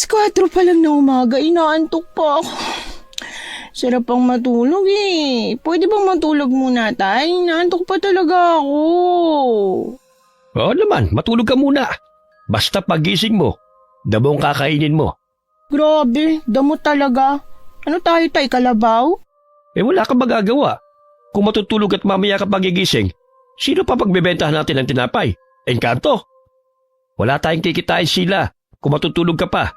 4:00 pa lang na umaga, inaantok pa ako. Sarap pang matulog eh. Pwede bang matulog muna, tay? Inaantok pa talaga ako. Oo naman, matulog ka muna. Basta pagising mo, damo ang kakainin mo. Grabe, damo talaga. Ano tayo, tay, kalabaw? Wala kang magagawa. Kung matutulog at mamaya ka pagigising, sino pa pagbebentahan natin ng tinapay? Engkanto? Wala tayong kikitain, Sheila, kung matutulog ka pa.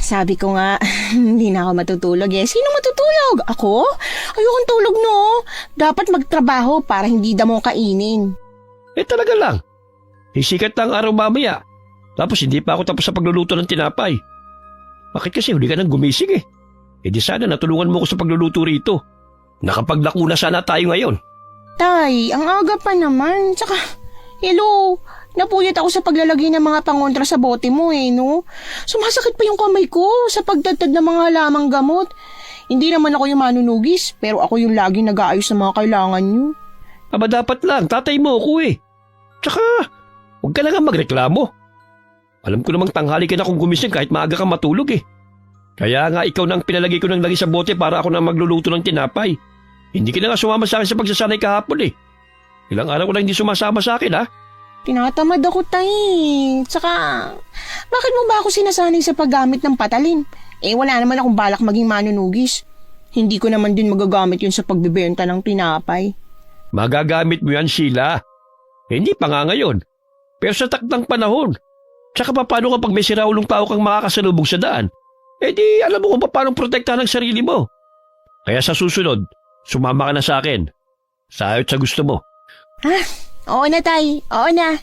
Sabi ko nga, hindi na ako matutulog eh. Sino matutulog? Ako? Ayokong tulog no. Dapat magtrabaho para hindi damo kainin. Talaga lang. Hisikat lang araw mamaya. Tapos hindi pa ako tapos sa pagluluto ng tinapay. Bakit kasi huli ka nang gumising eh? Di sana natulungan mo ko sa pagluluto rito. Nakapaglako na sana tayo ngayon. Tay, ang aga pa naman. Tsaka, hello, napuyat ako sa paglalagay ng mga pangontra sa bote mo eh, no? Sumasakit pa yung kamay ko sa pagdadad ng mga halamang gamot. Hindi naman ako yung manunugis, pero ako yung laging nag-aayos ng mga kailangan nyo. Aba dapat lang, tatay mo ako eh. Tsaka, huwag ka na nga magreklamo. Alam ko namang tanghali ka na kung gumising kahit maaga kang matulog eh. Kaya nga ikaw na ang pinalagay ko ng lagi sa bote para ako na magluluto ng tinapay. Hindi ka na nga sumama sa akin sa pagsasanay kahapon eh. Ilang araw ko na hindi sumasama sa akin ha. Tinatamad ako, tay. Tsaka, bakit mo ba ako sinasanay sa paggamit ng patalin? Wala naman akong balak maging manunugis. Hindi ko naman din magagamit yun sa pagbebenta ng tinapay. Magagamit mo yan, Sheila. Hindi pa nga ngayon. Pero sa takdang panahon. Tsaka paano kapag may siraulong tao kang makakasalubong sa daan? Di alam mo kung paano protektahan ang sarili mo. Kaya sa susunod, sumama ka na sa akin. Sa ayot sa gusto mo. Oo na, tay. Oo na.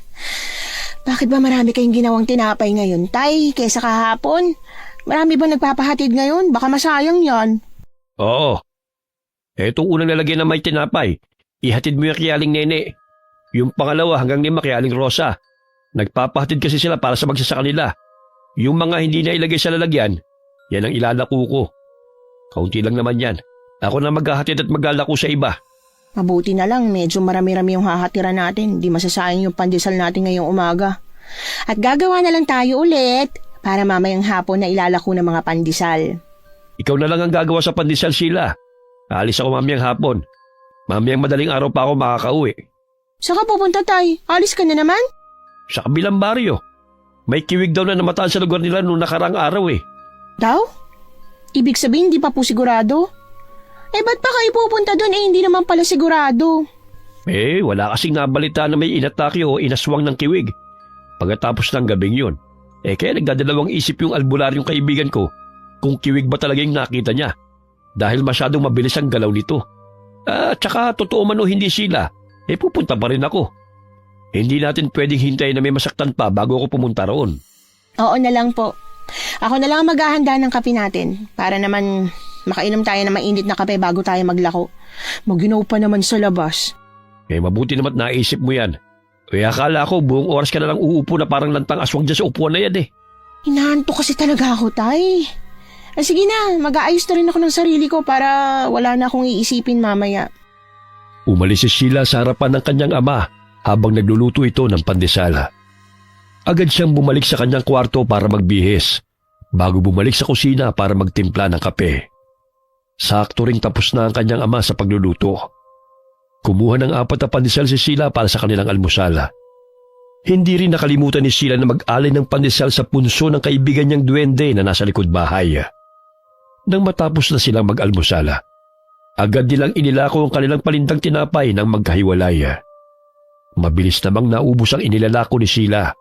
Bakit ba marami kayong ginawang tinapay ngayon, tay, kaysa kahapon? Marami ba nagpapahatid ngayon? Baka masayang yan. Oo. Itong unang lalagyan na may tinapay, ihatid mo yung kay Aling Nene. Yung pangalawa hanggang 5 kay Aling Rosa. Nagpapahatid kasi sila para sa magsa sa kanila. Yung mga hindi na ilagay sa lalagyan, yan ang ilalako ko. Kaunti lang naman yan. Ako na maghahatid at maglalako sa iba. Mabuti na lang, medyo marami-rami yung hahatiran natin. Di masasayang yung pandesal natin ngayong umaga. At gagawa na lang tayo ulit para mamayang hapon na ilalako ng mga pandesal. Ikaw na lang ang gagawa sa pandesal, Sheila. Aalis ako mamayang hapon. Mamayang madaling araw pa ako makakauwi. Saka pupunta, tay? Alis ka na naman? Sa kabilang baryo. May kiwig daw na namataan sa lugar nila noong nakarang araw eh. Daw? Ibig sabihin, di pa po sigurado? Ba't pa kayo pupunta doon hindi naman pala sigurado? Wala kasing nabalita na may inatake o inaswang ng kiwig. Pagkatapos ng gabing yun. Kaya nagdadalawang isip yung albularyong kaibigan ko kung kiwig ba talaga yung nakita niya. Dahil masyadong mabilis ang galaw nito. Tsaka totoo man o hindi sila, pupunta pa rin ako. Hindi natin pwedeng hintayin na may masaktan pa bago ako pumunta roon. Oo na lang po. Ako na lang maghahanda ng kape natin para naman makainom tayo ng mainit na kape bago tayo maglako. Maginaw pa naman sa labas. Mabuti naman naisip mo yan. Akala ko buong oras ka na lang uupo na parang lantang aswang dyan sa upuan na yan eh. Hinahanto kasi talaga ako, tay. Sige na, mag-aayos na rin ako ng sarili ko para wala na akong iisipin mamaya. Umalis si Sheila sa harapan ng kanyang ama habang nagluluto ito ng pandesal. Agad siyang bumalik sa kanyang kwarto para magbihis, bago bumalik sa kusina para magtimpla ng kape. Sakto ring tapos na ang kanyang ama sa pagluluto. Kumuha ng 4 na pandesal si Sheila para sa kanilang almusal. Hindi rin nakalimutan ni Sheila na mag-alay ng pandesal sa punso ng kaibigan niyang duwende na nasa likod bahay. Nang matapos na silang mag-almusal, agad nilang inilako ang kanilang palintang tinapay nang magkahiwalay. Mabilis namang naubos ang inilalako ni Sheila,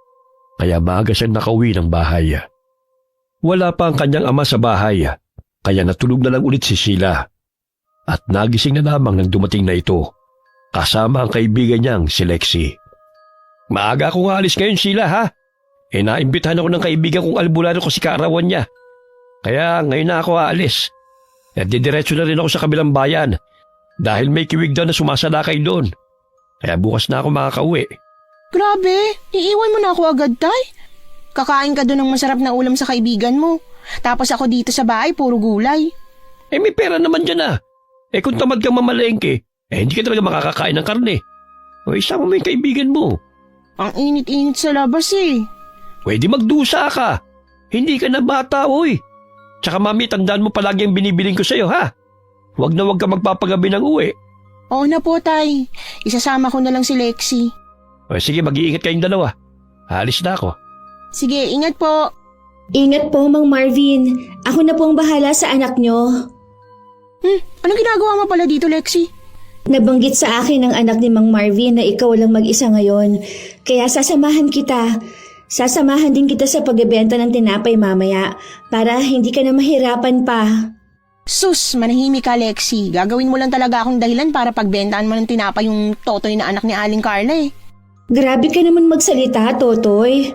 kaya maaga siyang nakauwi ng bahay. Wala pa ang kanyang ama sa bahay, kaya natulog na lang ulit si Sheila. At nagising na lamang nang dumating na ito, kasama ang kaibigan niyang si Lexie. Maaga akong alis ngayon, Sheila, ha? Naimbitahan ako ng kaibigan kong albularyo ko si kaarawan niya. Kaya ngayon na ako aalis. At didiretso na rin ako sa kabilang bayan dahil may kiwig daw na sumasalakay doon. Kaya bukas na ako makakauwi. Grabe, iiwan mo na ako agad, tay. Kakain ka doon ng masarap na ulam sa kaibigan mo. Tapos ako dito sa bahay, puro gulay. May pera naman dyan ah. Kung tamad kang mamalengke, hindi ka talaga makakakain ng karne. Isama mo yung kaibigan mo. Ang init-init sa labas eh. Pwede magdusa ka. Hindi ka na bata, oy. Tsaka mami, tandaan mo palagi ang binibiling ko sa'yo, ha? Huwag na huwag ka magpapagabi ng uwi. Oo na po, Tay. Isasama ko na lang si Lexie. O sige, mag-iingat kayong dalawa. Alis na ako. Sige, ingat po. Ingat po, Mang Marvin. Ako na po ang bahala sa anak nyo. Ano ginagawa mo pala dito, Lexie? Nabanggit sa akin ng anak ni Mang Marvin na ikaw lang mag-isa ngayon. Kaya sasamahan kita. Sasamahan din kita sa pagbebenta ng tinapay mamaya para hindi ka na mahirapan pa. Sus, manahimik ka, Lexie. Gagawin mo lang talaga akong dahilan para pagbentaan mo ng tinapay yung totoy na anak ni Aling Carla eh. Grabe ka naman magsalita, Totoy.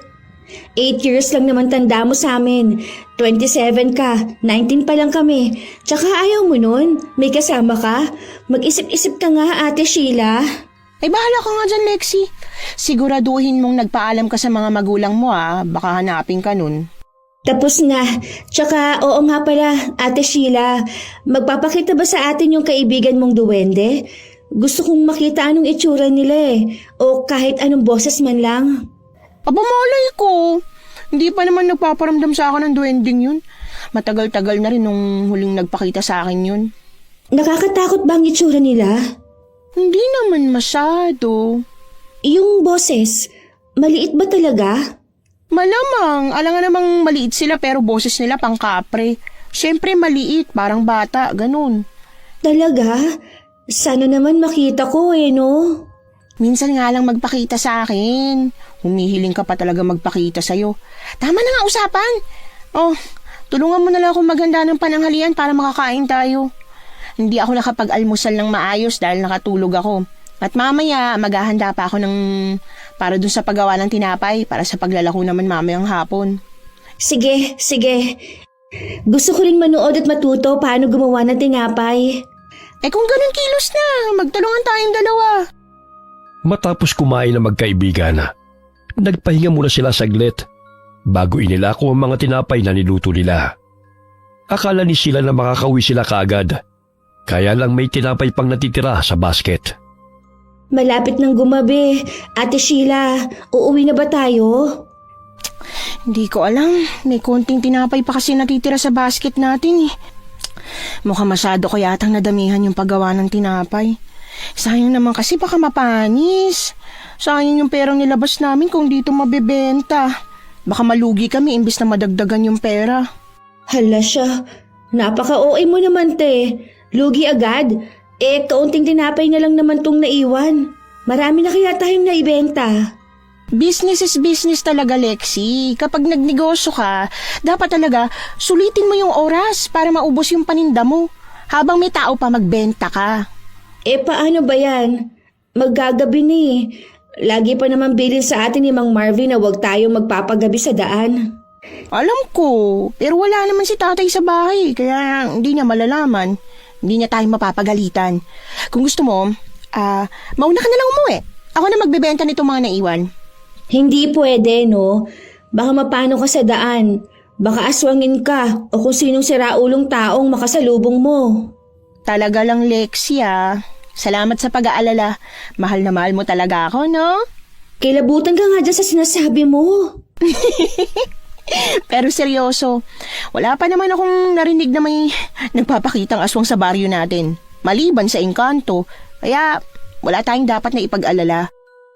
8 years lang naman tanda mo sa amin. 27 ka, 19 pa lang kami. Tsaka ayaw mo nun, may kasama ka. Mag-isip-isip ka nga, Ate Sheila. Ay bahala ka nga dyan, Lexie. Siguraduhin mong nagpaalam ka sa mga magulang mo baka hanapin ka nun. Tapos na. Tsaka oo nga pala, Ate Sheila. Magpapakita ba sa atin yung kaibigan mong duwende? Gusto kong makita anong itsura nila o kahit anong boses man lang. Aba malay ko. Hindi pa naman nagpaparamdam sa akin ng duwending yun. Matagal-tagal na rin nung huling nagpakita sa akin yun. Nakakatakot ba ang itsura nila? Hindi naman masyado. Yung boses, maliit ba talaga? Malamang, alangan namang maliit sila pero boses nila pang kapre. Siyempre maliit, parang bata, ganun. Talaga? Sana naman makita ko no? Minsan nga lang magpakita sa akin. Humihiling ka pa talaga magpakita sa'yo. Tama na nga usapan. Oh, tulungan mo na lang akong maghanda ng pananghalian para makakain tayo. Hindi ako nakapag-almusal ng maayos dahil nakatulog ako. At mamaya, maghahanda pa ako para dun sa paggawa ng tinapay para sa paglalako naman mamayang hapon. Sige, sige. Gusto ko ring manood at matuto paano gumawa ng tinapay. Eh kung ganun kilos na, magtulungan tayong dalawa. Matapos kumain na magkaibigan, nagpahinga muna sila saglit bago inilako ang mga tinapay na niluto nila. Akala ni Sheila na makakauwi sila kaagad, kaya lang may tinapay pang natitira sa basket. Malapit nang gumabi. Ate Sheila, uuwi na ba tayo? Hindi ko alam, may konting tinapay pa kasi natitira sa basket natin eh. Mukhang masyado ko yatang nadamihan yung paggawa ng tinapay. Sayang naman kasi baka mapanis. Sayang yung perang nilabas namin kung dito mabebenta. Baka malugi kami imbis na madagdagan yung pera. Hala siya. Napaka-OA mo naman, te. Lugi agad. Kaunting tinapay na lang naman tong naiwan. Marami na kaya tayong naibenta. Business is business talaga, Lexie. Kapag nagnegosyo ka, dapat talaga sulitin mo yung oras para maubos yung paninda mo. Habang may tao pa magbenta ka. Paano ba yan? Maggagabi na eh. Lagi pa naman bilin sa atin ni Mang Marvin na huwag tayong magpapagabi sa daan. Alam ko, pero wala naman si tatay sa bahay, kaya hindi niya malalaman. Hindi niya tayo mapapagalitan. Kung gusto mo, mauna ka na lang umuwi. Ako na magbebenta nito mga naiwan. Hindi pwede, no? Baka mapano ka sa daan. Baka aswangin ka o kung sinong siraulong taong makasalubong mo. Talaga lang, Lexia. Salamat sa pag-aalala. Mahal na mahal mo talaga ako, no? Kilabutan ka nga dyan sa sinasabi mo. Pero seryoso, wala pa naman akong narinig na may nagpapakitang aswang sa baryo natin. Maliban sa engkanto, kaya wala tayong dapat na ipag-alala.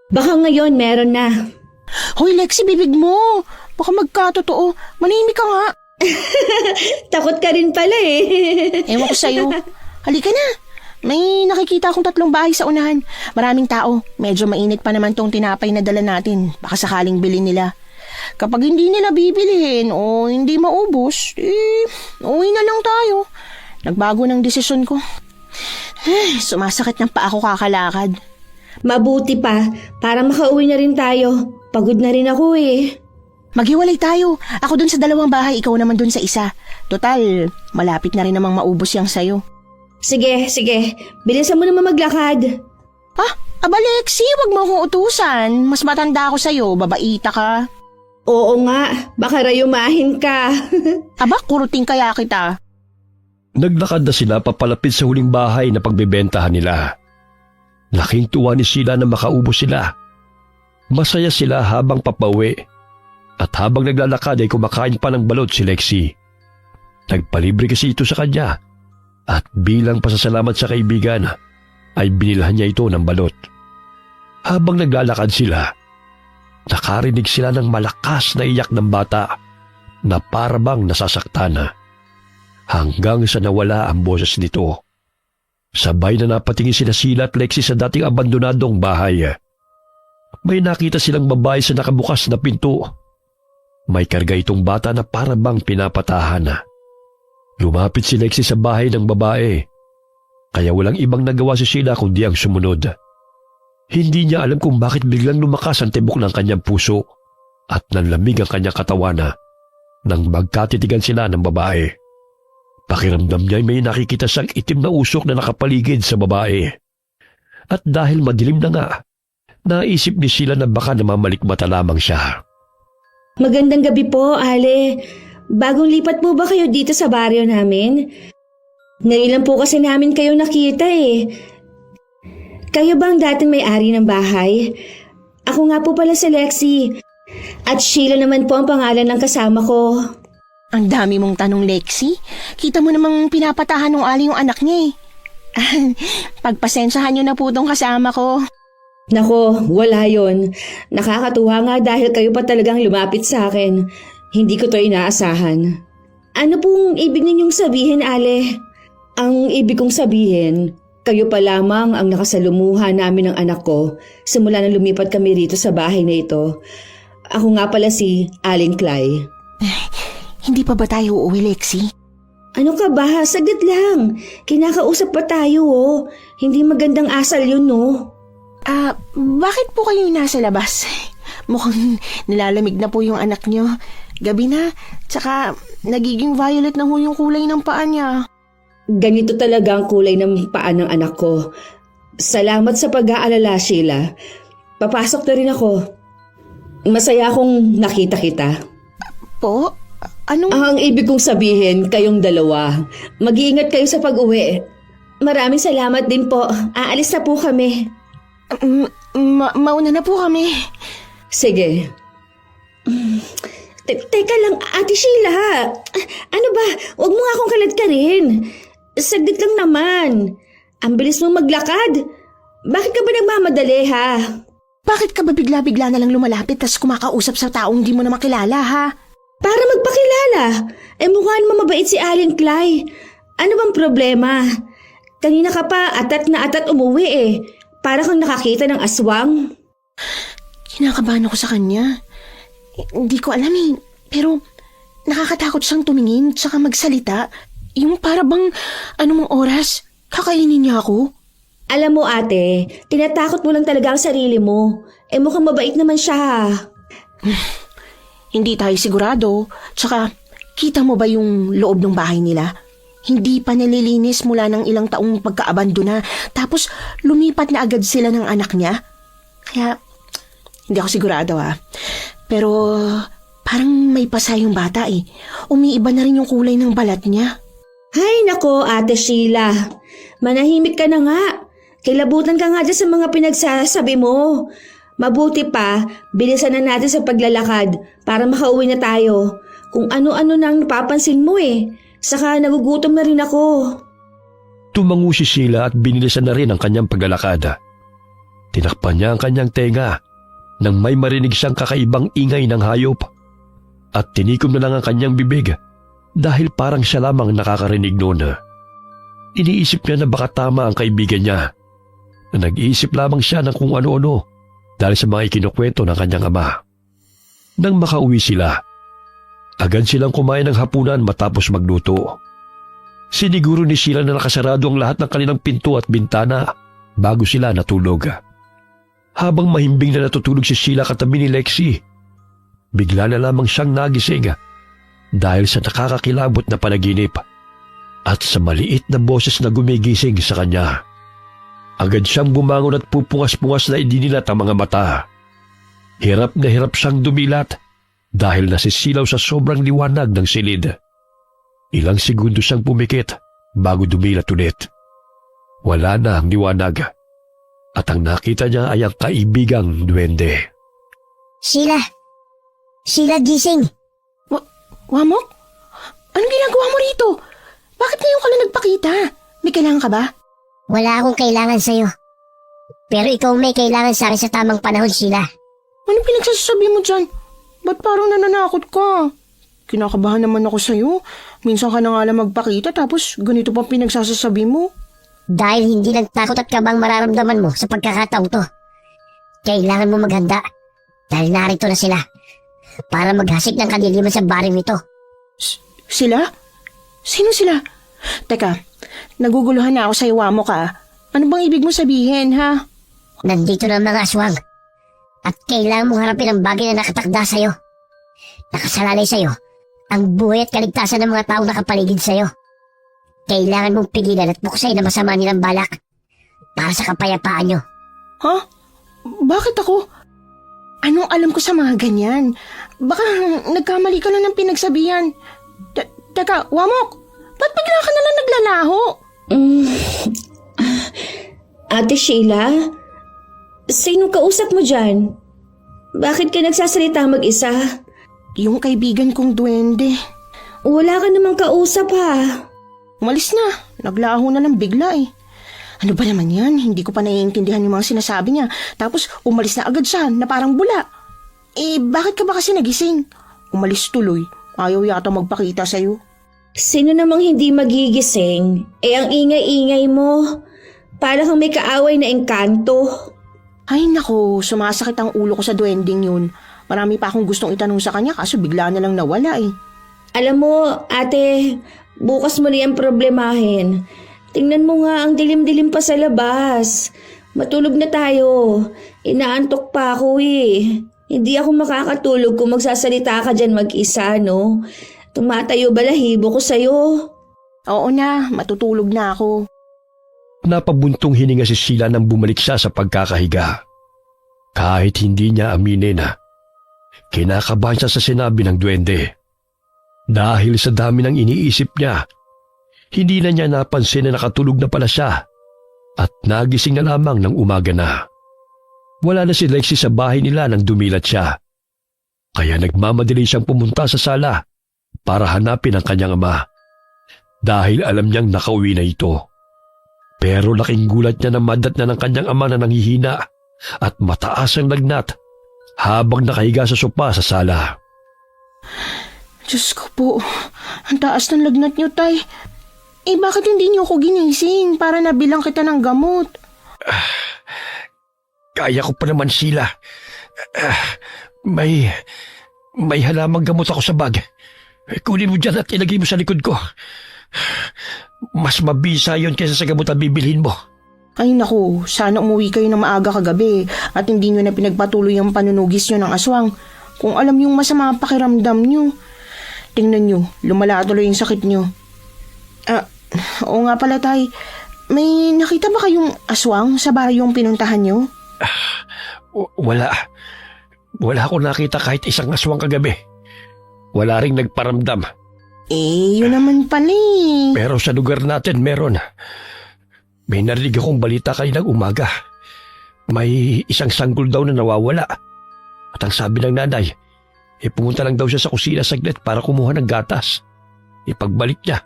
Baka ngayon meron na. Hoy, Lexi, bibig mo. Baka magkatotoo. Manahimik ka nga. Takot ka rin pala eh. Ewan ko sa'yo. Halika na. May nakikita akong 3 bahay sa unahan. Maraming tao. Medyo mainit pa naman tong tinapay na dala natin. Baka sakaling bilhin nila. Kapag hindi nila bibilihin o hindi maubos, uwi na lang tayo. Nagbago ng desisyon ko. Sumasakit ng paa ko kakalakad. Mabuti pa, para makauwi na rin tayo. Pagod na rin ako eh. Maghiwalay tayo. Ako dun sa 2 bahay, ikaw naman dun sa isa. Total, malapit na rin namang maubos yang sayo. Sige, sige. Bilisan mo naman maglakad. Aba Lexi, wag mo akong utusan. Mas matanda ako sa'yo, babaita ka. Oo nga, baka rayumahin ka. Aba, kuruting kaya kita. Naglakad na sila papalapit sa huling bahay na pagbebentahan nila. Laking tuwa ni Sheila na makaubos sila. Masaya sila habang papauwi. At habang naglalakad ay kumakain pa ng balot si Lexi. Nagpalibre kasi ito sa kanya at bilang pasasalamat sa kaibigan ay binilhan niya ito ng balot. Habang naglalakad sila, nakarinig sila ng malakas na iyak ng bata na parabang nasasaktan hanggang sa nawala ang boses nito. Sabay na napatingin sina Sheila at Lexi sa dating abandonadong bahay. May nakita silang babae sa nakabukas na pinto. May karga itong bata na parabang pinapatahan. Lumapit si Lexi sa bahay ng babae, kaya walang ibang nagawa si Sheila kundi ang sumunod. Hindi niya alam kung bakit biglang lumakas ang tibok ng kanyang puso at nanlamig ang kanyang katawan nang magkatitigan sila ng babae. Pakiramdam niya ay may nakikita siyang itim na usok na nakapaligid sa babae. At dahil madilim na nga, naisip ni Sheila na baka namamalikmata lamang siya. Magandang gabi po, Ale. Bagong lipat po ba kayo dito sa baryo namin? Ngayon lang po kasi namin kayo nakita eh. Kayo ba ang dating may-ari ng bahay? Ako nga po pala si Lexi. At Sheila naman po ang pangalan ng kasama ko. Ang dami mong tanong, Lexi. Kita mo namang pinapatahan ng Ali yung anak niya eh. Pagpasensyahan niyo na po tong kasama ko. Nako, wala yon. Nakakatuwa nga dahil kayo pa talagang lumapit sa akin. Hindi ko to inaasahan. Ano pong ibig ninyong sabihin, Ale? Ang ibig kong sabihin, kayo pa lamang ang nakasalumuha namin ng anak ko simula na lumipat kami rito sa bahay na ito. Ako nga pala si Aling Clay. Hindi pa ba tayo uuwi, Lexi? Ano ka ba? Saglit lang. Kinakausap pa tayo oh. Hindi magandang asal yun no. Bakit po kayo nasa labas? Mukhang nilalamig na po yung anak nyo. Gabi na, tsaka nagiging violet na ho yung kulay ng paa niya. Ganito talaga ang kulay ng paa ng anak ko. Salamat sa pag-aalala, Sheila. Papasok na rin ako. Masaya akong nakita kita. Po? Anong... Ang ibig kong sabihin, kayong dalawa. Mag-iingat kayo sa pag-uwi. Maraming salamat din po. Aalis na po kami. Mauna na po kami. Sige. Teka lang, Ate Sheila. Ano ba? Huwag mo nga akong kalad ka rin. Saglit lang naman. Ang bilis mong maglakad. Bakit ka ba nagmamadali, ha? Bakit ka ba bigla-bigla na lang lumalapit tas kumakausap sa taong di mo na makilala, ha? Para magpakilala. Mukha naman mabait si Aling Clay. Ano bang problema? Kanina ka pa atat na atat umuwi eh. Para kang nakakita ng aswang. Kinakabahan ako sa kanya. Hindi ko alam eh. Pero nakakatakot siyang tumingin tsaka magsalita. Yung para bang anumang oras, kakainin niya ako. Alam mo ate, tinatakot mo lang talaga ang sarili mo. Mukhang mabait naman siya. Hindi tayo sigurado. Tsaka, kita mo ba yung loob ng bahay nila? Hindi pa nalilinis mula ng ilang taong pagkaabandona. Tapos, lumipat na agad sila ng anak niya. Kaya, hindi ako sigurado Pero, parang may pasa yung bata eh. Umiiba na rin yung kulay ng balat niya. Hay nako, Ate Sheila. Manahimik ka na nga. Kilabutan ka nga dyan sa mga pinagsasabi mo. Mabuti pa, bilisan na natin sa paglalakad para makauwi na tayo. Kung ano-ano nang napapansin mo eh. Saka nagugutom na rin ako. Tumango si Sheila at binilisan na rin ang kanyang paglalakad. Tinakpan niya ang kanyang tenga nang may marinig siyang kakaibang ingay ng hayop. At tinikom na lang ang kanyang bibig dahil parang siya lamang nakakarinig noon. Iniisip niya na baka tama ang kaibigan niya. Nag-iisip lamang siya ng kung ano-ano dahil sa mga ikinukwento ng kanyang ama. Nang makauwi sila, agad silang kumain ng hapunan matapos magluto. Siniguro ni Sheila na nakasarado ang lahat ng kanilang pinto at bintana bago sila natulog. Habang mahimbing na natutulog si Sheila katabi ni Lexi, bigla na lamang siyang nagising dahil sa nakakakilabot na panaginip at sa maliit na boses na gumigising sa kanya. Agad siyang bumangon at pupungas-pungas na idinilat ang mga mata. Hirap na hirap siyang dumilat dahil nasisilaw sa sobrang liwanag ng silid. Ilang segundo siyang pumikit bago dumilat ulit. Wala na ang liwanag at ang nakita niya ay ang kaibigang duwende. Sheila! Sheila, gising. Wamok? Anong ginagawa mo rito? Bakit ngayon ka lang nagpakita? May kailangan ka ba? Wala akong kailangan sa'yo. Pero ikaw may kailangan sa akin sa tamang panahon, Sheila. Anong pinagsasabi mo dyan? Ba't parang nananakot ka? Kinakabahan naman ako sa'yo. Minsan ka na nga lang magpakita tapos ganito pa pinagsasasabi mo. Dahil hindi lang takot at kabang mararamdaman mo sa pagkakataong to. Kailangan mo maghanda. Dahil narito na sila. Para maghasik ng kadiliman sa baring nito. Sila? Sino sila? Teka, naguguluhan na ako sa iwamo ka. Ano bang ibig mo sabihin, ha? Nandito na ang mga aswang. At kailangan mong harapin ang bagay na nakatakda sa'yo. Nakasalalay sa'yo ang buhay at kaligtasan ng mga taong nakapaligid sa'yo. Kailangan mong pigilan at buksay na masama nilang balak para sa kapayapaan nyo. Ha? Bakit ako? Anong alam ko sa mga ganyan? Baka nagkamali ka lang ng pinagsabihan. Teka, Wamok, ba't bigla ka nalang naglalaho? Ate Sheila, sinong kausap mo dyan? Bakit ka nagsasalita mag-isa? Yung kaibigan kong duwende. Wala ka namang kausap ha. Umalis na. Naglaho na lang bigla eh. Ano ba naman yan? Hindi ko pa naiintindihan yung mga sinasabi niya. Tapos umalis na agad siya na parang bula. Bakit ka ba kasi nagising? Umalis tuloy. Ayaw yata magpakita sa'yo. Sino namang hindi magigising? Ang ingay-ingay mo. Para kang may kaaway na engkanto. Ay nako, sumasakit ang ulo ko sa duwending yun. Marami pa akong gustong itanong sa kanya kaso bigla na lang nawala eh. Alam mo, ate, bukas mo na yan problemahin. Tingnan mo nga ang dilim-dilim pa sa labas. Matulog na tayo. Inaantok pa ako eh. Hindi ako makakatulog kung magsasalita ka dyan mag-isa, no? Tumatayo balahibo ko sa'yo. Oo na, matutulog na ako. Napabuntong hininga si Sheila nang bumalik siya sa pagkakahiga. Kahit hindi niya aminin na kinakabahan siya sa sinabi ng duwende. Dahil sa dami ng iniisip niya, hindi na niya napansin na nakatulog na pala siya at nagising na lamang ng umaga na. Wala na si Lexie sa bahay nila nang dumilat siya. Kaya nagmamadali siyang pumunta sa sala para hanapin ang kanyang ama dahil alam niyang nakauwi na ito. Pero laking gulat niya na madat na ng kanyang ama na nanghihina at mataas ang lagnat habang nakahiga sa sopa sa sala. Diyos ko po, ang taas ng lagnat niyo, tay. Bakit hindi niyo ako ginising para nabilang kita ng gamot? Kaya ko pa naman, Sheila. May halamang gamot ako sa bag. Kunin mo dyan at ilagay mo sa likod ko. Mas mabisa yon kaysa sa gamot na bibilhin mo. Ay naku, sana umuwi kayo ng maaga kagabi at hindi niyo na pinagpatuloy ang panunugis niyo ng aswang. Kung alam yung masama ang pakiramdam niyo. Tingnan niyo, lumala tuloy yung sakit niyo. Oo nga pala tay, may nakita ba kayong aswang sa barayong pinuntahan niyo? Wala. Wala akong nakita kahit isang aswang kagabi. Wala ring nagparamdam. Yun naman pala eh. Pero sa lugar natin meron. May narinig akong balita kaninang umaga. May isang sanggol daw na nawawala. At ang sabi ng nanay, pumunta lang daw siya sa kusina saglit para kumuha ng gatas. Pagbalik niya,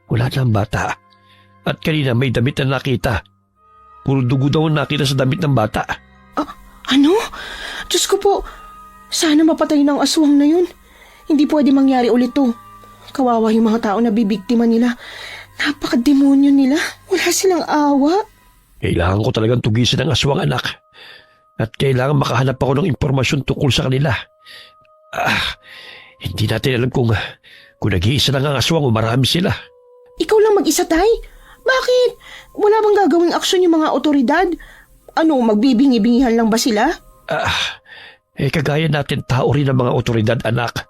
wala na ang bata. At kanina may damit na nakita. Puro dugo daw ang nakita sa damit ng bata. Ano? Diyos ko po, sana mapatay ng aswang na yun. Hindi pwede mangyari ulit to. Kawawa yung mga tao na bibiktima nila. Napakademonyo nila. Wala silang awa. Kailangan ko talagang tugisin ang aswang, anak. At kailangan makahanap ako ng impormasyon tungkol sa kanila. Hindi natin alam kung nag-iisa lang ang aswang o marami sila. Ikaw lang mag-isa, tay? Bakit? Wala bang gagawing aksyon yung mga otoridad? Ano, magbibingi-bingihan lang ba sila? Kagaya natin tao rin ang mga otoridad, anak.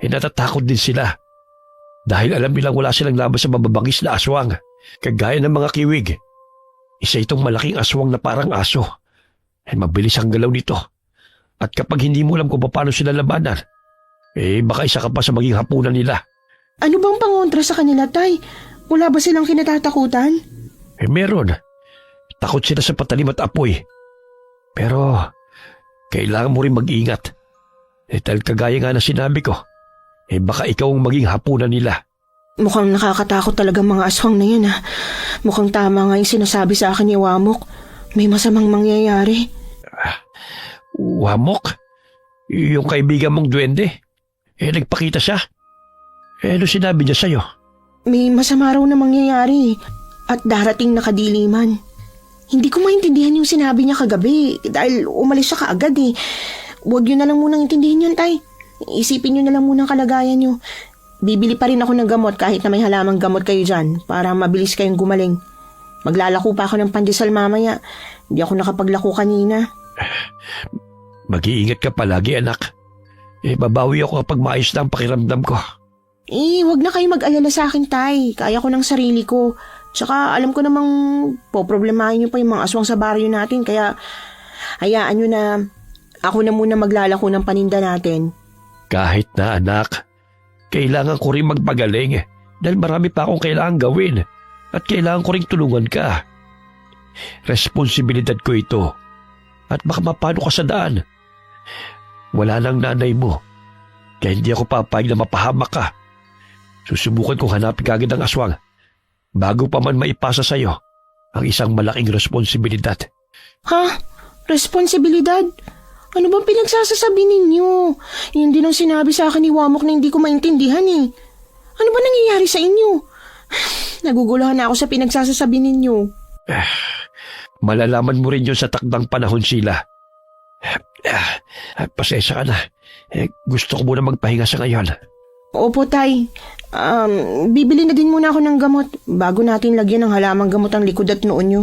Natatakot din sila. Dahil alam nilang wala silang laban sa mababangis na aswang. Kagaya ng mga kiwig. Isa itong malaking aswang na parang aso. Mabilis ang galaw nito. At kapag hindi mo alam kung paano sila labanan, baka isa ka pa sa maging hapunan nila. Ano bang pangontra sa kanila, tay? Wala ba silang kinatatakutan? Meron. Takot sila sa patalim at apoy. Pero kailangan mo rin mag-ingat. Dahil kagaya nga na sinabi ko, baka ikaw ang maging hapunan nila. Mukhang nakakatakot talaga mga aswang na yan, ha. Mukhang tama nga yung sinasabi sa akin ni Wamok. May masamang mangyayari. Wamok? Yung kaibigan mong duwende? Nagpakita siya? Ano sinabi niya sa'yo? May masama raw na mangyayari at darating na kadiliman. Hindi ko maintindihan yung sinabi niya kagabi dahil umalis siya kaagad eh. Huwag yun na lang munang intindihin yun, Tay. Isipin nyo na lang munang kalagayan nyo. Bibili pa rin ako ng gamot kahit na may halamang gamot kayo dyan para mabilis kayong gumaling. Maglalako pa ako ng pandesal mamaya. Hindi ako nakapaglako kanina. Mag-iingat ka palagi, anak. Babawi ako kapag maayos na ang pakiramdam ko. Huwag na kayo mag-alala sa akin, Tay. Kaya ko ng sarili ko. Tsaka alam ko namang poproblemahin nyo pa yung mga aswang sa baryo natin. Kaya hayaan nyo na ako na muna maglalako ng paninda natin. Kahit na, anak. Kailangan ko rin magpagaling dahil marami pa akong kailangan gawin at kailangan ko rin tulungan ka. Responsibilidad ko ito at baka mapano ka sa daan. Wala nang nanay mo kaya hindi ako papayag na mapahamak ka. Susubukan kong hanapin kagad ang aswang bago pa man maipasa sa'yo ang isang malaking responsibilidad. Ha? Responsibilidad? Ano bang pinagsasasabi ninyo? Yun din ang sinabi sa akin ni Wamok na hindi ko maintindihan eh. Ano ba nangyayari sa inyo? Naguguluhan na ako sa pinagsasasabi ninyo. Malalaman mo rin yun sa takdang panahon, Sheila. Pasensya ka na. Gusto ko muna magpahinga sa ngayon. Opo, Tay. Bibili na din muna ako ng gamot bago natin lagyan ng halamang gamot ang likod at noon nyo.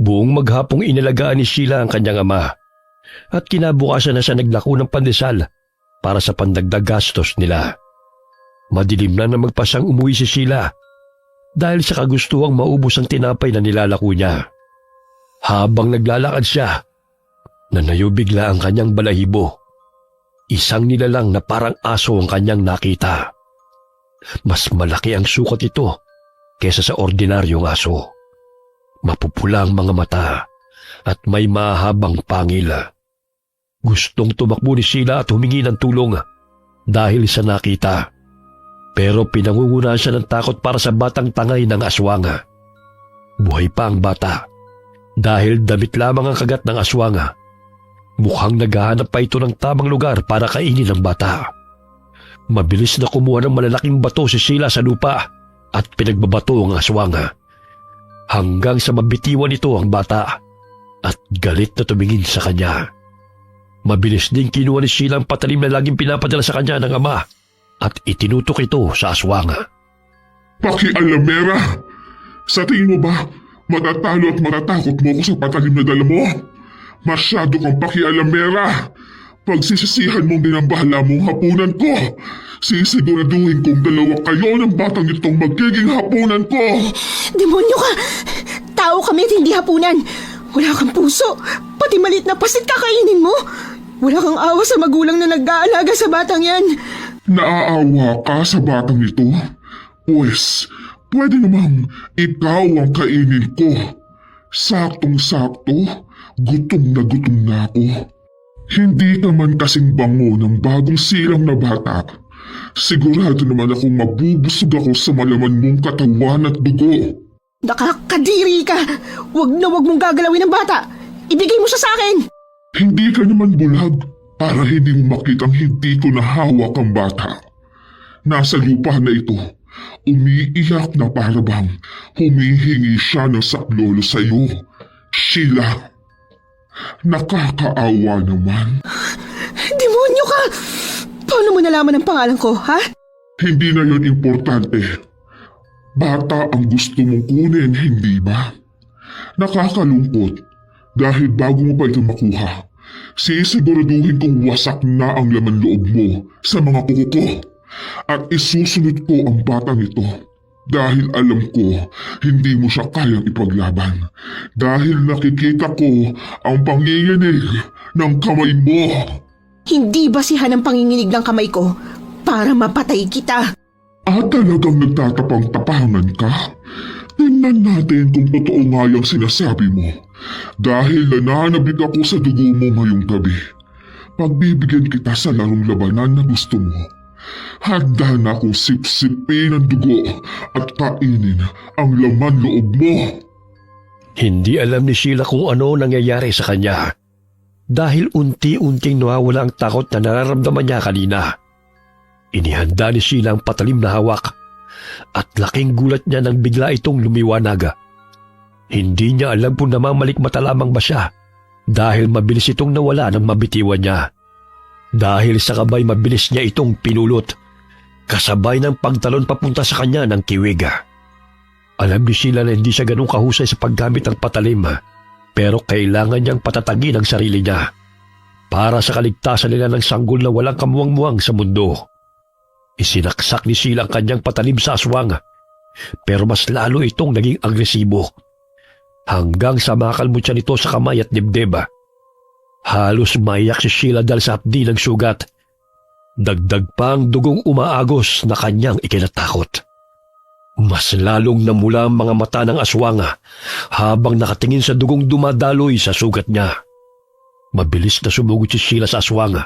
Buong maghapong inalagaan ni Sheila ang kanyang ama at kinabukasan na siya naglako ng pandesal para sa pandagdag gastos nila. Madilim na magpasang umuwi si Sheila dahil sa kagustuhang maubos ang tinapay na nilalako niya. Habang naglalakad siya, nanayo bigla ang kanyang balahibo. Isang nilalang na parang aso ang kanyang nakita. Mas malaki ang sukat ito kesa sa ordinaryong aso. Mapupula ang mga mata at may mahabang pangil. Gustong tumakbo ni Sheila at humingi ng tulong dahil sa nakita. Pero pinangungunahan siya ng takot para sa batang tangay ng aswang. Buhay pa ang bata dahil damit lamang ang kagat ng aswang. Mukhang naghahanap pa ito ng tamang lugar para kainin ang bata. Mabilis na kumuha ng malalaking bato si Sheila sa lupa at pinagbabato ang aswang. Hanggang sa mabitiwan ito ang bata at galit na tumingin sa kanya. Mabilis din kinuha ni Sheila ang patalim na laging pinapadala sa kanya ng ama at itinutok ito sa aswang. Pakialamera! Sa tingin mo ba, matatalo at matatakot mo ako sa patalim na dala mo? Masyado kang pakialamera! Pagsisisihan mong din ang bahala mong hapunan ko. Sisiguraduhin kong dalawa kayo ng batang itong magiging hapunan ko. Demonyo ka! Tao kami at hindi hapunan. Wala kang puso. Pati malit na pasit kakainin mo. Wala kang awa sa magulang na nag-aalaga sa batang yan. Naaawa ka sa batang ito? Pues, pwede namang ikaw ang kainin ko. Saktong-sakto, gutom na ako. Hindi ka man kasing bango ng bagong silang na bata. Sigurado naman akong mabubusog ako sa malaman mong katawan at dugo. Nakakadiri ka! Wag na wag mong gagalawin ng bata! Ibigay mo siya sa akin! Hindi ka naman bulag para hindi mo makitang hindi ko nahawak ang bata. Nasa lupa na ito, umiiyak na para bang humihingi siya ng saklolo sa iyo. Sheila, nakakaawa naman. Demonyo ka! Paano mo nalaman ang pangalan ko, ha? Hindi na yon importante. Bata ang gusto mong kunin, hindi ba? Nakakalungkot dahil bago mo pa ito makuha, sisiguraduhin kong wasak na ang laman loob mo sa mga kuko ko at isusunod ko ang batang ito dahil alam ko hindi mo siya kayang ipaglaban dahil nakikita ko ang panginginig ng kamay mo. Hindi basihan ang panginginig ng kamay ko para mapatay kita. Talagang nagtatapang-tapangan ka? Tingnan natin kung totoo nga yung sinasabi mo. Dahil nananabik ako sa dugo mo ngayong gabi. Pagbibigyan kita sa larong labanan na gusto mo. Handa na akong sipsipin ang dugo at kainin ang laman loob mo. Hindi alam ni Sheila kung ano nangyayari sa kanya. Dahil unti-unting nawawala ang takot na nararamdaman niya kanina. Inihanda ni Sheila ang patalim na hawak at laking gulat niya nang bigla itong lumiwanag. Hindi niya alam kung namamalikmata lamang ba siya dahil mabilis itong nawala nang mabitiwan niya. Dahil sa kabay mabilis niya itong pinulot kasabay ng pagtalon papunta sa kanya ng kiwig. Alam ni Sheila na hindi siya ganun kahusay sa paggamit ng patalim pero kailangan niyang patatagin ang sarili niya para sa kaligtasan nila ng sanggol na walang kamuwang-muwang sa mundo. Isinaksak ni Sheila ang kanyang patalim sa aswang pero mas lalo itong naging agresibo hanggang sa makalmot siya nito sa kamay at dibdib. Halos maiyak si Sheila dahil sa hapdi ng sugat. Dagdag pa ang dugong umaagos na kanyang ikinatakot. Mas lalong namula ang mga mata ng aswang habang nakatingin sa dugong dumadaloy sa sugat niya. Mabilis na sumugod si Sheila sa aswang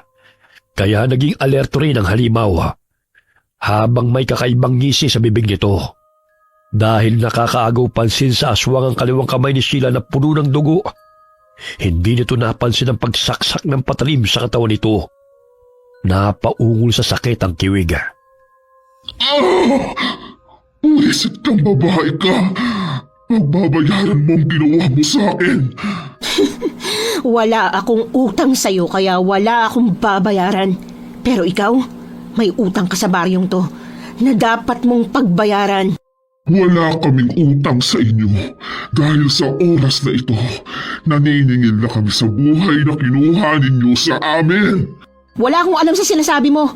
kaya naging alerto rin ang halimaw habang may kakaibang ngisi sa bibig nito. Dahil nakakaagaw pansin sa aswang ang kaliwang kamay ni Sheila na puno ng dugo, hindi nito napansin ang pagsaksak ng patalim sa katawan nito. Napaungol sa sakit ang kiwig. Buwisit kang babae ka. Pagbabayaran mo ang ginawa mo sa akin. Wala akong utang sa'yo kaya wala akong babayaran. Pero ikaw, may utang ka sa baryong to na dapat mong pagbayaran. Wala kaming utang sa inyo dahil sa oras na ito, naniningil na kami sa buhay na kinuha ninyo sa amin. Wala akong alam sa sinasabi mo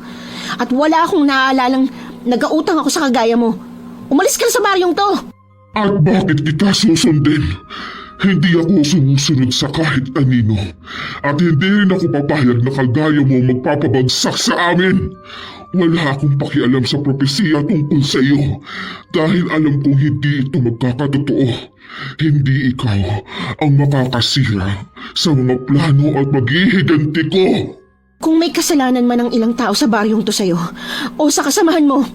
at wala akong naaalalang nag-autang ako sa kagaya mo. Umalis ka na sa baryong to. At bakit kita susundin? Hindi ako sumusunod sa kahit kanino at hindi rin ako papayag na kagaya mo magpapabagsak sa amin. Wala akong pakialam sa propesiya tungkol sa iyo dahil alam kong hindi ito magkakatotoo. Hindi ikaw ang makakasira sa mga plano at maghihiganti ko. Kung may kasalanan man ang ilang tao sa baryong to sa'yo o sa kasamahan mo,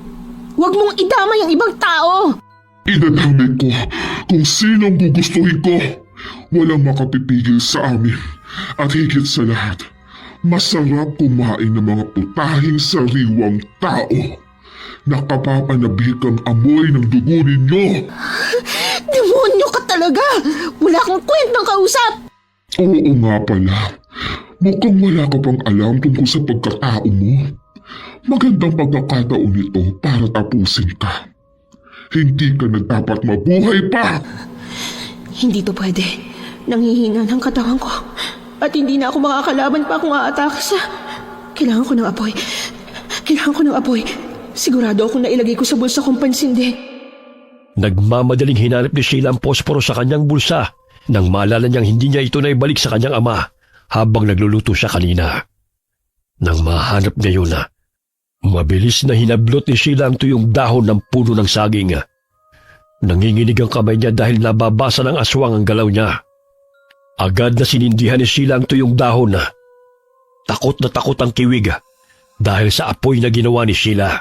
huwag mong idamay ang ibang tao. Idadamay ko kung sinong gugustuhin ko. Walang makapipigil sa amin at higit sa lahat, masarap kumain ng mga putahing sariwang tao. Nakapapanabik ang amoy ng dugo ninyo. Demonyo ka talaga! Wala akong kwentang kausap! Oo nga pala. Mukhang wala ka pang alam tungkol sa pagkatao mo. Magandang pagkakataon ito para tapusin ka. Hindi ka na dapat mabuhay pa! Hindi to pwede. Nanghihina ng katawan ko. At hindi na ako makakalaban pa kung aatake sa... Kailangan ko ng apoy. Kailangan ko ng apoy. Sigurado akong nailagay ko sa bulsa kong pansindi. Nagmamadaling hinanap ni Sheila ang posporo sa kanyang bulsa nang maalala niyang hindi niya ito naibalik sa kanyang ama habang nagluluto siya kanina. Nang mahanap niya yun, mabilis na hinablot ni Sheila ang tuyong dahon ng puno ng saging. Nanginginig ang kamay niya dahil nababasa ng aswang ang galaw niya. Agad na sinindihan ni Sheila ang tuyong dahon. Takot na takot ang kiwig dahil sa apoy na ginawa ni Sheila.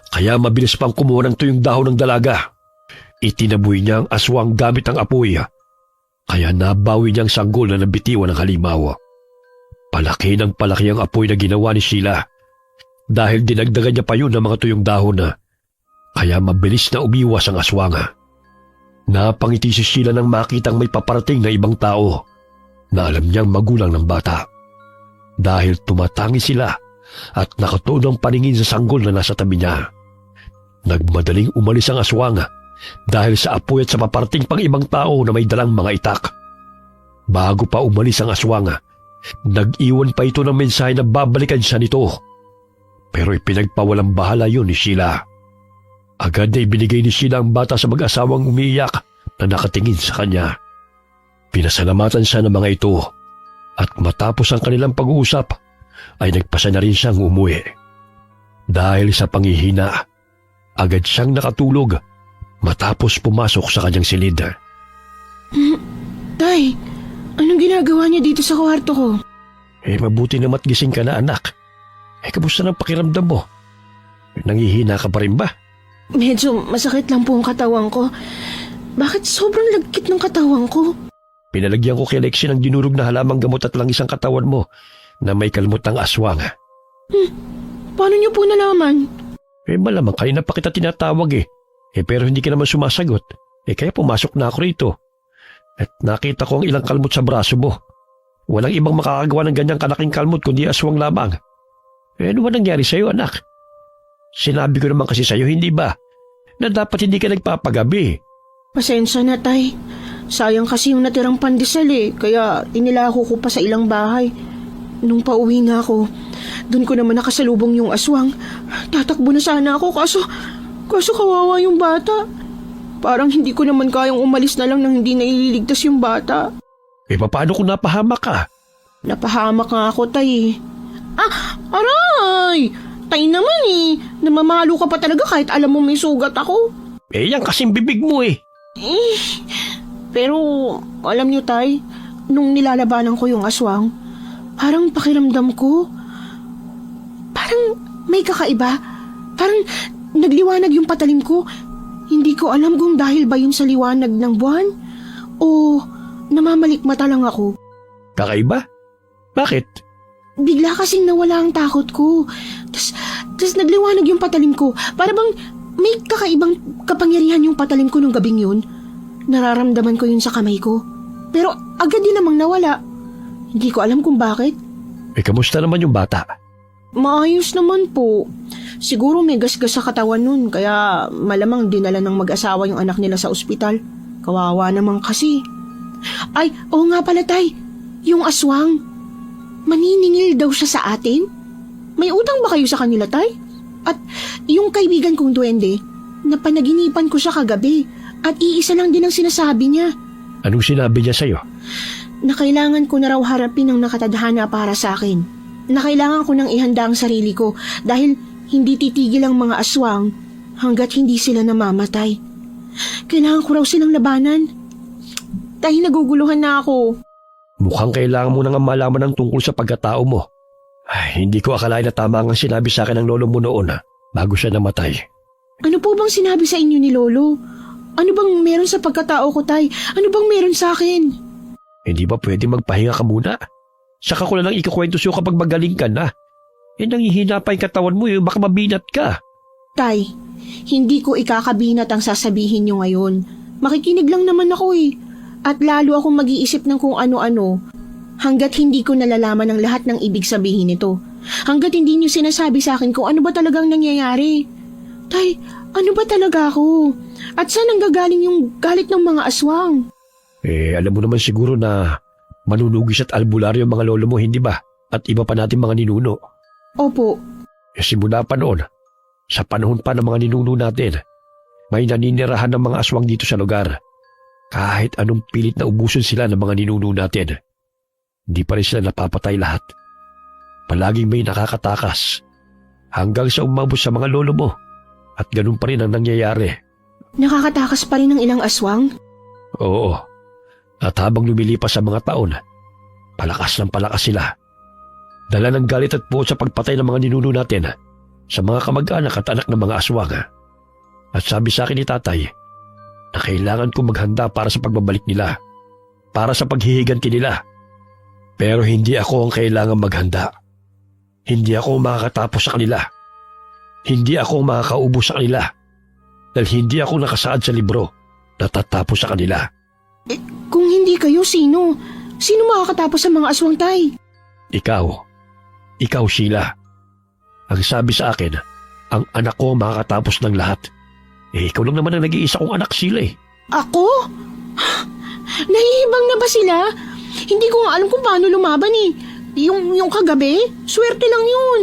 Kaya mabilis pang kumuha ng tuyong dahon ng dalaga. Itinaboy niya ang aswang gamit ang apoy. Kaya nabawi niya ang sanggol na nabitiwan ng halimaw. Palaki ng palaki ang apoy na ginawa ni Sheila. Dahil dinagdagan niya pa yun ng mga tuyong dahon kaya mabilis na umiwas ang aswang. Napangiti si Sheila nang makitang may paparating na ibang tao na alam niyang magulang ng bata. Dahil tumatangi sila at nakatuon ang paningin sa sanggol na nasa tabi niya. Nagmadaling umalis ang aswang dahil sa apoy at sa paparating pang ibang tao na may dalang mga itak. Bago pa umalis ang aswang, nag-iwan pa ito ng mensahe na babalikan siya nito. Pero ipinagpawalang bahala yun ni Sheila. Agad na ibinigay ni Sheila ang bata sa mag-asawang umiiyak na nakatingin sa kanya. Pinasalamatan siya ng mga ito at matapos ang kanilang pag-uusap ay nagpasya na rin siyang umuwi. Dahil sa panghihina, agad siyang nakatulog matapos pumasok sa kanyang silid. Tay, anong ginagawa niya dito sa kwarto ko? Mabuti namat gising ka na, anak. Kamusta ng pakiramdam mo? Nangihina ka pa rin ba? Medyo masakit lang po ang katawan ko. Bakit sobrang lagkit ng katawan ko? Pinalagyan ko kay Lexie ng dinurog na halamang gamot at langisang katawan mo na may kalmot ng aswang. Paano niyo po nalaman? Malamang kanina pa kita tinatawag pero hindi ka naman sumasagot. Kaya pumasok na ako rito. At nakita ko ang ilang kalmot sa braso mo. Walang ibang makakagawa ng ganyang kalaking kalmot kundi aswang lamang. Ano ba nangyari sa'yo, anak? Sinabi ko naman kasi sa'yo, hindi ba? Na dapat hindi ka nagpapagabi. Pasensya na, Tay. Sayang kasi yung natirang pandesal kaya inilako ko pa sa ilang bahay. Nung pauwi na ako, doon ko naman nakasalubong yung aswang. Tatakbo na sana ako kaso kawawa yung bata. Parang hindi ko naman kayang umalis na lang nang hindi naililigtas yung bata. Paano kung napahamak ka? Napahamak nga ako, Tay. Aray! Tay naman namamalo ka pa talaga kahit alam mo may sugat ako. Yan kasing bibig mo Pero alam niyo, Tay, nung nilalabanan ko yung aswang, parang pakiramdam ko, parang may kakaiba. Parang nagliwanag yung patalim ko. Hindi ko alam kung dahil ba yun sa liwanag ng buwan o namamalikmata lang ako. Kakaiba? Bakit? Bigla kasing nawala ang takot ko. Tas nagliwanag yung patalim ko. Para bang may kakaibang kapangyarihan yung patalim ko nung gabing yun. Nararamdaman ko yun sa kamay ko. Pero agad din namang nawala. Hindi ko alam kung bakit. Kamusta naman yung bata? Maayos naman po. Siguro may gasgas sa katawan nun, kaya malamang dinala ng mag-asawa yung anak nila sa ospital. Kawawa naman kasi. Ay, oo nga pala, Tay. Yung aswang. Maniningil daw siya sa atin? May utang ba kayo sa kanila, Tay? At yung kaibigan kong duwende, napanaginipan ko siya kagabi at iisa lang din ang sinasabi niya. Anong sinabi niya sa'yo? Na kailangan ko na raw harapin ang nakatadhana para sa akin. Na kailangan ko nang ihanda ang sarili ko dahil hindi titigil ang mga aswang hanggat hindi sila namamatay. Kailangan ko raw silang labanan. Tay, naguguluhan na ako. Mukhang kailangan mo nang malaman ng tungkol sa pagkatao mo. Hindi ko akalain na tama ang sinabi sa akin ng lolo mo noon bago siya namatay. Ano po bang sinabi sa inyo ni Lolo? Ano bang meron sa pagkatao ko, Tay? Ano bang meron sa akin? Hindi ba pwede magpahinga ka muna? Saka ko na lang ikukwento sa'yo kapag magaling ka na. Nangihina pa yung katawan mo baka mabinat ka. Tay, hindi ko ikakabinat ang sasabihin niyo ngayon. Makikinig lang naman ako At lalo akong mag-iisip ng kung ano-ano hanggat hindi ko nalalaman ang lahat ng ibig sabihin nito. Hanggat hindi niyo sinasabi sa akin kung ano ba talagang nangyayari. Tay, ano ba talaga ako? At saan nanggagaling yung galit ng mga aswang? Alam mo naman siguro na manunugis at albularyo ang mga lolo mo, hindi ba? At iba pa natin mga ninuno. Opo. Simula pa noon, sa panahon pa ng mga ninuno natin, may naninirahan ng mga aswang dito sa lugar. Kahit anong pilit na ubuson sila ng mga ninuno natin, hindi pa rin sila napapatay lahat. Palaging may nakakatakas hanggang sa umabot sa mga lolo mo at ganun pa rin ang nangyayari. Nakakatakas pa rin ng ilang aswang? Oo. At habang lumilipas sa mga taon, palakas ng palakas sila. Dala ng galit at buot sa pagpatay ng mga ninuno natin sa mga kamag-anak at anak ng mga aswang. At sabi sa akin ni tatay na kailangan kong maghanda para sa pagbabalik nila, para sa paghihiganti nila. Pero hindi ako ang kailangan maghanda. Hindi ako makakatapos sa kanila. Hindi ako makakaubo sa kanila. Dahil hindi ako nakasaad sa libro na tatapos sa kanila. Kung hindi kayo, sino? Sino makakatapos sa mga aswang, Tay? Ikaw, Sheila. Ang sabi sa akin, ang anak ko makakatapos ng lahat. Ikaw lang naman ang nag-iisa kong anak, Sheila Ako? Nahihibang na ba sila? Hindi ko nga alam kung paano lumaban Yung kagabi, swerte lang yun.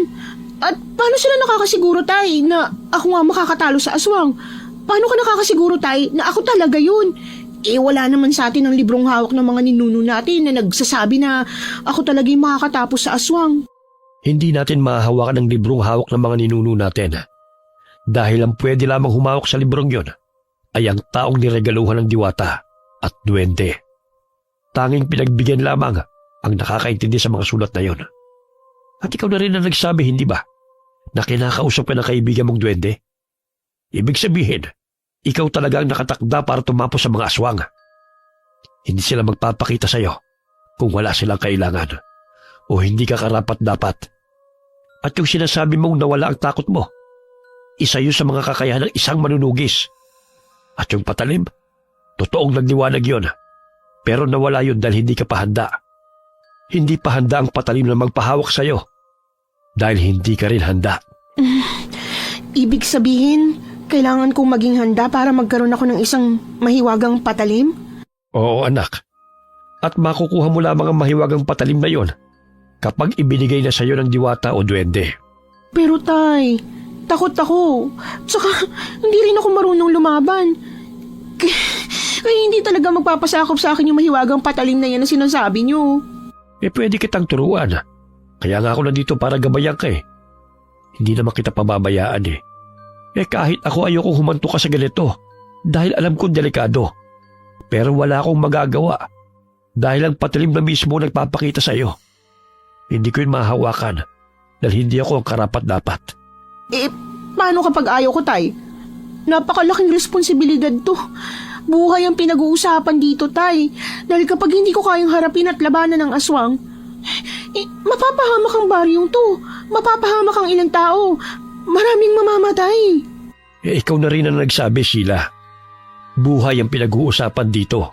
At paano sila nakakasiguro, Tay, na ako nga makakatalo sa aswang? Paano ka nakakasiguro, Tay, na ako talaga yun? Wala naman sa atin ang librong hawak ng mga ninuno natin na nagsasabi na ako talaga yung makakatapos sa aswang. Hindi natin mahahawakan ang librong hawak ng mga ninuno natin. Dahil ang pwede lamang humawak sa librong yon ay ang taong niregaluhan ng diwata at duwende. Tanging pinagbigyan lamang ang nakakaintindi sa mga sulat na yon. At ikaw na rin ang nagsabi, hindi ba, na kinakausap ka ng kaibigan mong duwende? Ibig sabihin, ikaw talaga ang nakatakda para tumapos sa mga aswang. Hindi sila magpapakita sa'yo kung wala silang kailangan o hindi ka karapat-dapat. At yung sinasabi mong nawala ang takot mo, isa yun sa mga kakayahan ng isang manunugis. At yung patalim, totoong nagliwanag yun. Pero nawala yun dahil hindi ka pa handa. Hindi pa handa ang patalim na magpahawak sa'yo dahil hindi ka rin handa. Ibig sabihin, kailangan kong maging handa para magkaroon ako ng isang mahiwagang patalim? Oo, anak. At makukuha mo lamang ang mahiwagang patalim na yon kapag ibinigay na sa'yo ng diwata o duwende. Pero tay, takot ako. Tsaka, hindi rin ako marunong lumaban. Kaya hindi talaga magpapasakop sa akin yung mahiwagang patalim na yan na sinasabi niyo. Pwede kitang turuan. Kaya nga ako nandito para gabayan ka eh. Hindi naman kita pababayaan eh. Kahit ako ayokong humanto ka sa ganito dahil alam kong delikado. Pero wala akong magagawa dahil ang patalim na mismo nagpapakita sa iyo. Hindi ko yun mahawakan dahil hindi ako ang karapat-dapat. Paano kapag ayaw ko, tay? Napakalaking responsibilidad to. Buhay ang pinag-uusapan dito, tay. Dahil kapag hindi ko kayang harapin at labanan ng aswang, mapapahamak ang baryong to. Mapapahamak ang ilang tao. Maraming mamamatay. Ikaw na rin ang nagsabi, Sheila. Buhay ang pinag-uusapan dito.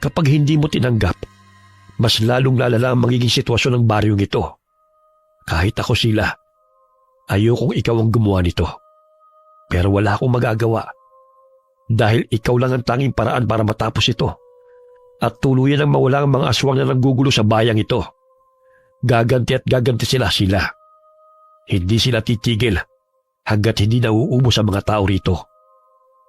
Kapag hindi mo tinanggap, mas lalong lalala ang magiging sitwasyon ng baryong ito. Kahit ako, Sheila, ayokong ikaw ang gumawa nito. Pero wala akong magagawa. Dahil ikaw lang ang tanging paraan para matapos ito. At tuluyan ang mawala ang mga aswang na nanggugulo sa bayang ito. Gaganti at gaganti sila, Sheila. Hindi sila titigil hanggat hindi nauubos ang mga tao rito.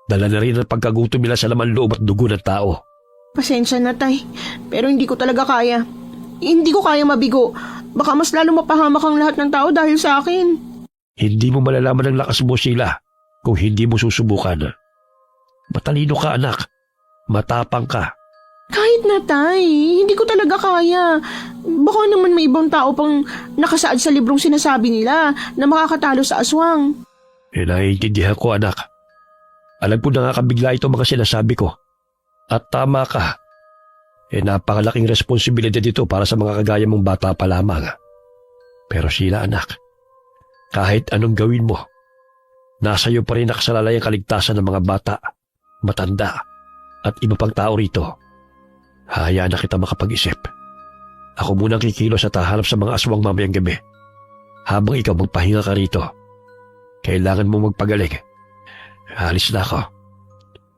Dala na rin ang pagkagutom nila sa laman loob at dugo ng tao. Pasensya na, tay. Pero hindi ko talaga kaya. Hindi ko kaya mabigo. Baka mas lalo mapahamak ang lahat ng tao dahil sa akin. Hindi mo malalaman ang lakas mo, Sheila, kung hindi mo susubukan. Matalino ka, anak. Matapang ka. Kahit na, tay. Hindi ko talaga kaya. Baka naman may ibang tao pang nakasaad sa librong sinasabi nila na makakatalo sa aswang. Naiintindihan ko, anak. Alam ko na nga kabigla ito mga sinasabi ko. At tama ka. Napakalaking responsibilidad ito para sa mga kagaya mong bata pa lamang. Pero Sheila, anak, kahit anong gawin mo, nasa iyo pa rin nakasalalay ang kaligtasan ng mga bata, matanda, at iba pang tao rito. Hayaan na kita makapag-isip. Ako munang kikilos at hahanap sa mga aswang mamayang gabi. Habang ikaw magpahinga ka rito, kailangan mo magpagaling. Alis na ako.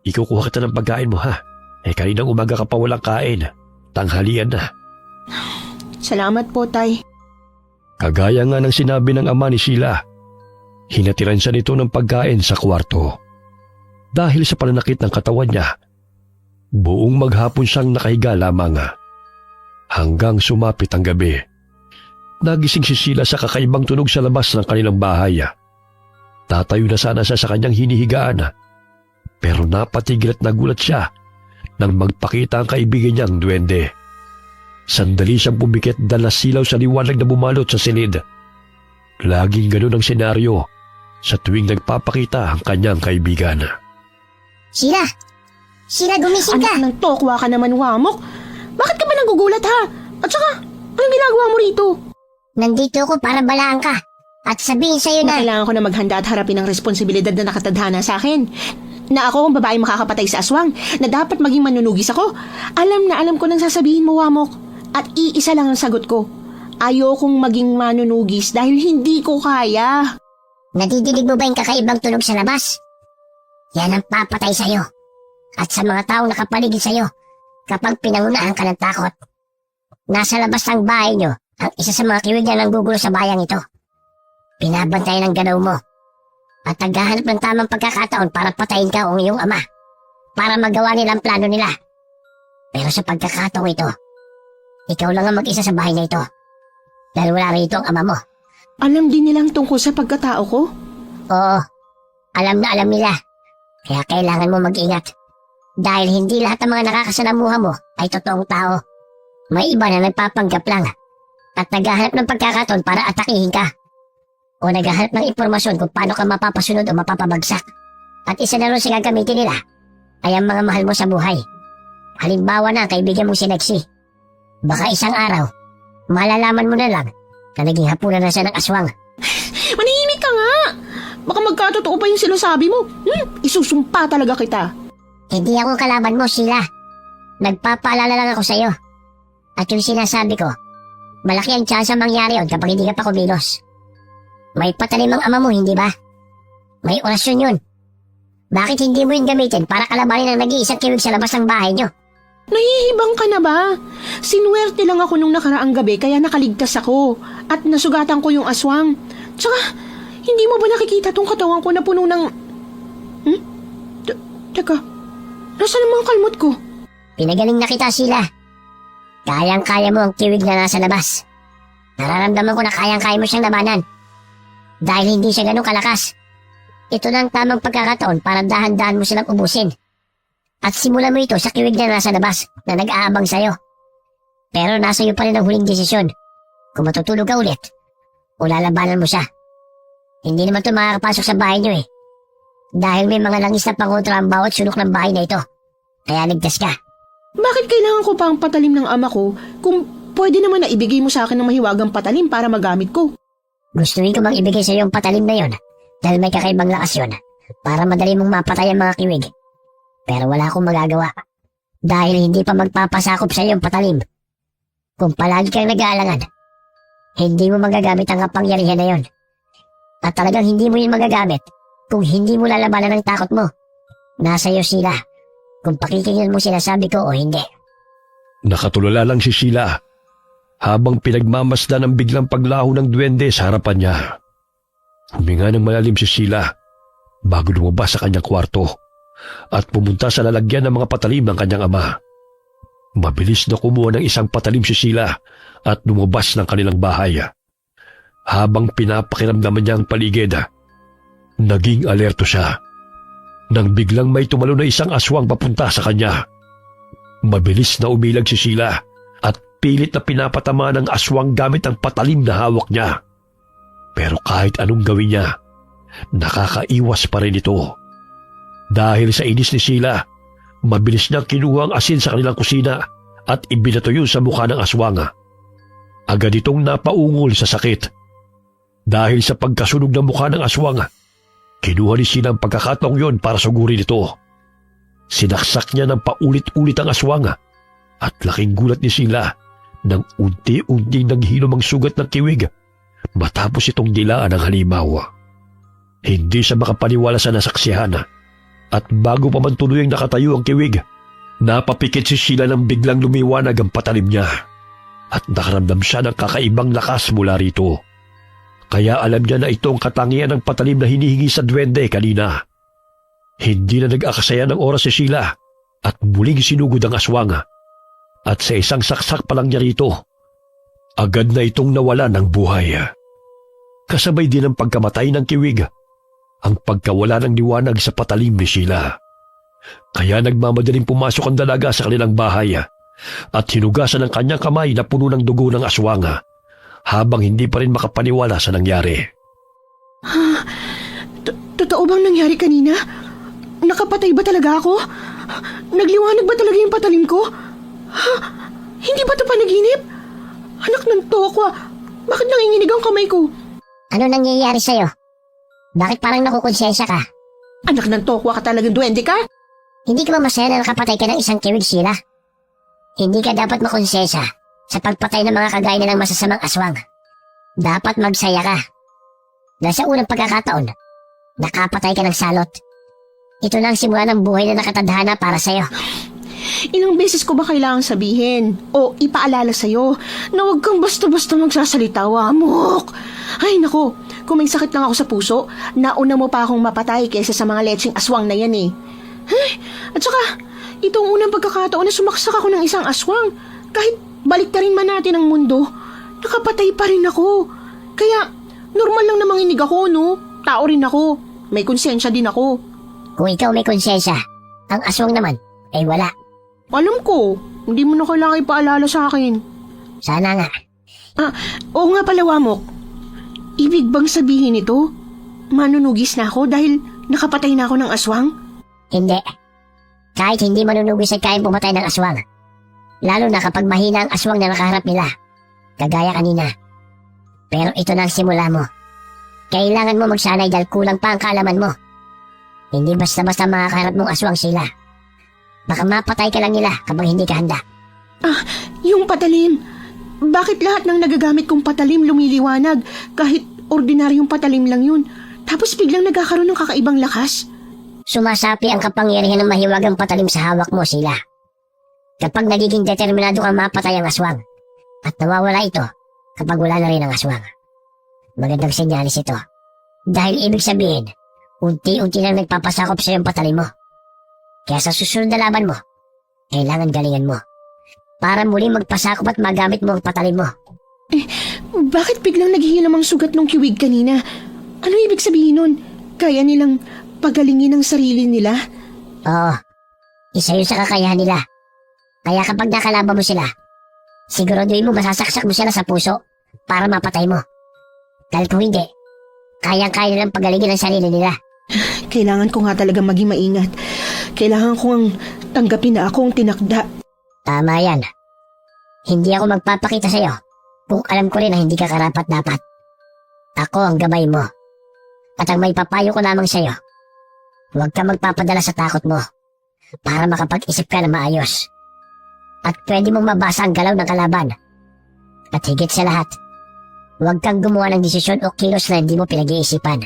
Ikukuha kita ng pagkain mo, ha? Kaninang umaga ka pa walang kain. Tanghalian na. Salamat po, tay. Kagaya nga ng sinabi ng ama ni Sheila, hinatiran siya nito ng pagkain sa kwarto. Dahil sa pananakit ng katawan niya, buong maghapon siyang nakahiga lamang. Hanggang sumapit ang gabi. Nagising si Sheila sa kakaibang tunog sa labas ng kanilang bahay. Tatayo na sana siya sa kanyang hinihigaan. Pero napatigil at nagulat siya nang magpakita ang kaibigan niyang duwende. Sandali siyang pumikit dahil nasilaw sa liwanag na bumalot sa silid. Laging ganun ang senaryo sa tuwing nagpapakita ang kanyang kaibigan. Sheila! Sheila, gumising ka! Anak ng tokwa ka naman, Wamok. Bakit ka ba nagugulat, ha? At saka, anong ginagawa mo rito? Nandito ako para balaan ka. At sabihin sa'yo na... Kailangan ko na maghanda at harapin ang responsibilidad na nakatadhana sa akin. Na ako ang babaeng makakapatay sa aswang, na dapat maging manunugis ako. Alam na alam ko nang sasabihin mo, Wamok. At iisa lang ang sagot ko. Ayokong maging manunugis dahil hindi ko kaya. Nadidinig mo ba yung kakaibang tunog sa labas? Yan ang papatay sa'yo. At sa mga taong nakapaligid sa'yo kapag pinangunaan ka ng takot. Nasa labas ng bahay nyo ang isa sa mga kiwig na nanggugulo sa bayang ito. Binabantayan ang galaw mo at naghahanap ng tamang pagkakataon para patayin ka o iyong ama para magawa nila ang plano nila. Pero sa pagkakataong ito, ikaw lang ang mag-isa sa bahay na ito dahil wala rito ang ama mo. Alam din nilang tungkol sa pagkatao ko? Oo, alam na alam nila. Kaya kailangan mo mag-ingat dahil hindi lahat ng mga nakakasalamuha mo ay totoong tao. May iba na nagpapanggap lang at naghahanap ng pagkakataon para atakihin ka. O naghahanap ng impormasyon kung paano ka mapapasunod o mapapabagsak. At isa na rin sa gagamitin nila ay ang mga mahal mo sa buhay. Halimbawa na kaibigan mong si Lexie. Baka isang araw, malalaman mo na lang na naging hapunan na siya ng aswang. Manahimik ka nga! Baka magkatotoo pa yung sinasabi mo. Isusumpa talaga kita. Hindi ako kalaban mo, Sheila. Nagpapaalala lang ako sa'yo. At yung sinasabi ko, malaki ang tsansa mangyari yun kapag hindi ka pa kumilos. May patalim ang ama mo, hindi ba? May orasyon yun. Bakit hindi mo yun gamitin para kalabanin ang nag-iisang kiwig sa labas ng bahay nyo? Nahihibang ka na ba? Sinuwerte lang ako nung nakaraang gabi kaya nakaligtas ako. At nasugatan ko yung aswang. Tsaka, hindi mo ba nakikita tong katawan ko na puno ng... Teka, nasaan ang mga kalmot ko? Pinagaling na kita, Sheila. Kayang-kaya mo ang kiwig na nasa labas. Nararamdaman ko na kayang-kaya mo siyang labanan. Dahil hindi siya ganun kalakas. Ito na ang tamang pagkakataon para dahan-dahan mo silang ubusin. At simulan mo ito sa kiwig na nasa labas na nag-aabang sa'yo. Pero nasa iyo pa rin ang huling desisyon. Kung matutulog ka ulit, o lalabanan mo siya. Hindi naman ito makakapasok sa bahay niyo eh. Dahil may mga langis na pangontra ang bawat sulok ng bahay na ito. Kaya ligtas ka. Bakit kailangan ko pa ang patalim ng ama ko kung pwede naman na ibigay mo sa akin ng mahiwagang patalim para magamit ko? Gustuin ko mang ibigay sa iyo ang patalim na yon dahil may kakaibang lakas yun para madali mong mapatay ang mga kiwig. Pero wala akong magagawa dahil hindi pa magpapasakop sa iyo ang patalim. Kung palagi kang nag-aalangan, hindi mo magagamit ang kapangyarihan na yon. At talagang hindi mo yun magagamit kung hindi mo lalabanan ang takot mo. Nasa iyo sila kung pakikinggan mo sinasabi ko o hindi. Nakatulala lang si Sheila habang pinagmamasdan ang biglang paglaho ng duwende sa harapan niya. Huminga ng malalim si Sheila bago lumabas sa kanyang kwarto at pumunta sa lalagyan ng mga patalim ng kanyang ama. Mabilis na kumuha ng isang patalim si Sheila at lumabas ng kanilang bahay. Habang pinapakiramdaman niya ang paligid, naging alerto siya nang biglang may tumalo na isang aswang papunta sa kanya. Mabilis na umilag si Sheila at pilit na pinapatama ng aswang gamit ang patalim na hawak niya. Pero kahit anong gawin niya, nakakaiwas pa rin ito. Dahil sa inis ni Sheila, mabilis niyang kinuha ang asin sa kanilang kusina at ibinato yun sa mukha ng aswang. Agad itong napaungol sa sakit. Dahil sa pagkasunog ng mukha ng aswang, kinuha ni Sheila ang pagkakataong yun para sugurin ito. Sinaksak niya ng paulit-ulit ang aswang at laking gulat ni Sheila nang unti-unting naghilom ang sugat ng kiwig matapos itong dilaan ng halimaw. Hindi siya makapaniwala sa nasaksihan at bago pa man tuluyang nakatayo ang kiwig, napapikit si Sheila nang biglang lumiwanag ang patalim niya at nakaramdam siya ng kakaibang lakas mula rito. Kaya alam niya na ito ang katangian ng patalim na hinihingi sa duwende kanina. Hindi na nag-akasaya ng oras si Sheila at muling sinugod ang aswang. At sa isang saksak pa lang niya rito, agad na itong nawala ng buhay. Kasabay din ang pagkamatay ng kiwig, ang pagkawala ng liwanag sa patalim ni Sheila. Kaya nagmamadaling pumasok ang dalaga sa kanilang bahay at hinugasan ng kanyang kamay na puno ng dugo ng aswang habang hindi pa rin makapaniwala sa nangyari. Totoo bang nangyari kanina? Nakapatay ba talaga ako? Nagliwanag ba talaga yung patalim ko? Hindi ba ito panaginip? Anak ng tokwa, bakit nanginginig ang kamay ko? Ano nangyayari sa'yo? Bakit parang nakukonsensya ka? Anak ng tokwa ka talagang duwende ka? Hindi ka ba masaya na nakapatay ka ng isang kiwig, Sheila? Hindi ka dapat makonsensya sa pagpatay ng mga kagaya ng masasamang aswang. Dapat magsaya ka. Nasa unang pagkakataon, nakapatay ka ng salot. Ito na ang simula ng buhay na nakatadhana para sa'yo. Ilang beses ko ba kailangang sabihin o ipaalala sa'yo na huwag kang basta-basta magsasalita, Wamok? Ay nako, kung may sakit lang ako sa puso, nauna mo pa akong mapatay kaysa sa mga lecheng aswang na yan eh. Ay, at saka, itong unang pagkakataon na sumaksak ako ng isang aswang, kahit baliktarin man natin ang mundo, nakapatay pa rin ako. Kaya, normal lang na manginig ako, no? Tao rin ako. May konsensya din ako. Kung ikaw may konsensya, ang aswang naman ay wala. Alam ko, Hindi mo na kailangan ipaalala sa akin. Sana nga. Oo nga pala, Wamok. Ibig bang sabihin ito? Manunugis na ako dahil nakapatay na ako ng aswang? Hindi. Kahit hindi manunugis ay kayang pumatay ng aswang. Lalo na kapag mahina ang aswang na nakaharap nila. Kagaya kanina. Pero ito na ang simula mo. Kailangan mo magsanay dahil kulang pa ang kaalaman mo. Hindi basta-basta makakaharap mong aswang sila. Baka mapatay ka lang nila kapag hindi ka handa. Yung patalim. Bakit lahat ng nagagamit kong patalim lumiliwanag kahit ordinaryong patalim lang yun? Tapos biglang nagkakaroon ng kakaibang lakas? Sumasapi ang kapangyarihan ng mahiwagang patalim sa hawak mo sila. Kapag nagiging determinado kang mapatay ang aswang at nawawala ito kapag wala na rin ang aswang. Magandang senyalis ito. Dahil ibig sabihin, unti-unti lang nagpapasakop sa iyong patalim mo. Kaya sa susunod na laban mo, kailangan galingan mo. Para muli magpasakop at magamit mo ang patalim mo. Bakit biglang naghihilam ang sugat ng kiwig kanina? Ano ibig sabihin nun? Kaya nilang pagalingin ang sarili nila? Oo, isa yun sa kakayahan nila. Kaya kapag nakalaban mo sila, siguraduhin mo masasaksak mo sila sa puso para mapatay mo. Dahil kung hindi, kayang-kaya nilang pagalingin ang sarili nila. Kailangan ko nga talaga maging maingat. Kailangan kong tanggapin na akong tinakda. Tama yan. Hindi ako magpapakita sa'yo kung alam ko rin na hindi ka karapat-dapat. Ako ang gabay mo. At ang may papayo ko lamang sa'yo, huwag ka magpapadala sa takot mo para makapag-isip ka na maayos. At pwede mong mabasa ang galaw ng kalaban. At higit sa lahat, huwag kang gumawa ng desisyon o kilos na hindi mo pinag-iisipan.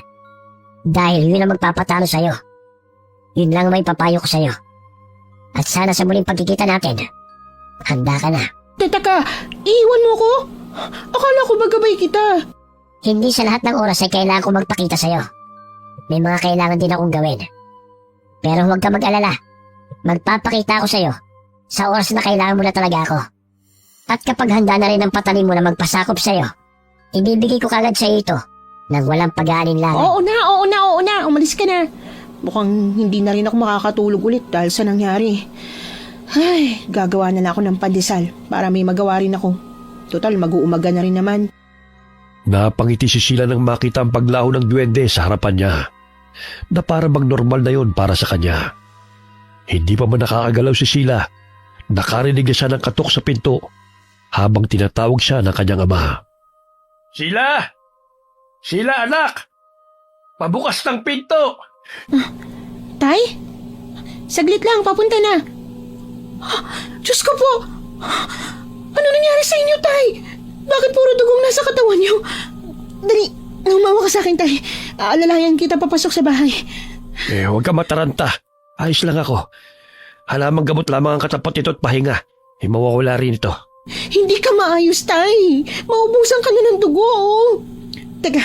Dahil yun ang magpapatalo sa'yo. Yun lang ang may papayo ko sa'yo. At sana sa muling pagkikita natin, handa ka na. Teka, iiwan mo ko? Akala ko magabay kita. Hindi sa lahat ng oras ay kailangan ko magpakita sa'yo. May mga kailangan din akong gawin. Pero huwag ka mag-alala. Magpapakita ako sa'yo sa oras na kailangan mo na talaga ako. At kapag handa na rin ang patalim mo na magpasakop sa'yo, ibibigay ko kagad sa'yo ito nang walang pag-aalinlangan. Oo na. Umalis ka na. Mukhang hindi na rin ako makakatulog ulit dahil sa nangyari. Ay, gagawa na lang ako ng pandesal para may magawa rin ako. Total, mag-uumaga na rin naman. Napangiti si Sheila nang makita ang paglaho ng duwende sa harapan niya, na para bang normal na yon para sa kanya. Hindi pa man nakakagalaw si Sheila, nakarinig na siya ng katok sa pinto habang tinatawag siya ng kanyang ama. Sheila! Sheila, anak! Pabukas ng pinto! Tay? Saglit lang, papunta na. Diyos ko po! Ano nangyari sa inyo, Tay? Bakit puro dugong nasa katawan niyo? Dali, umawa ka sa akin, Tay. Aalalayan kita papasok sa bahay. Huwag ka mataranta. Ayos lang ako. Halamang gamot lamang ang katapat nito at pahinga. Mawawala rin ito. Hindi ka maayos, Tay. Maubusan ka na ng dugo, oh. Teka,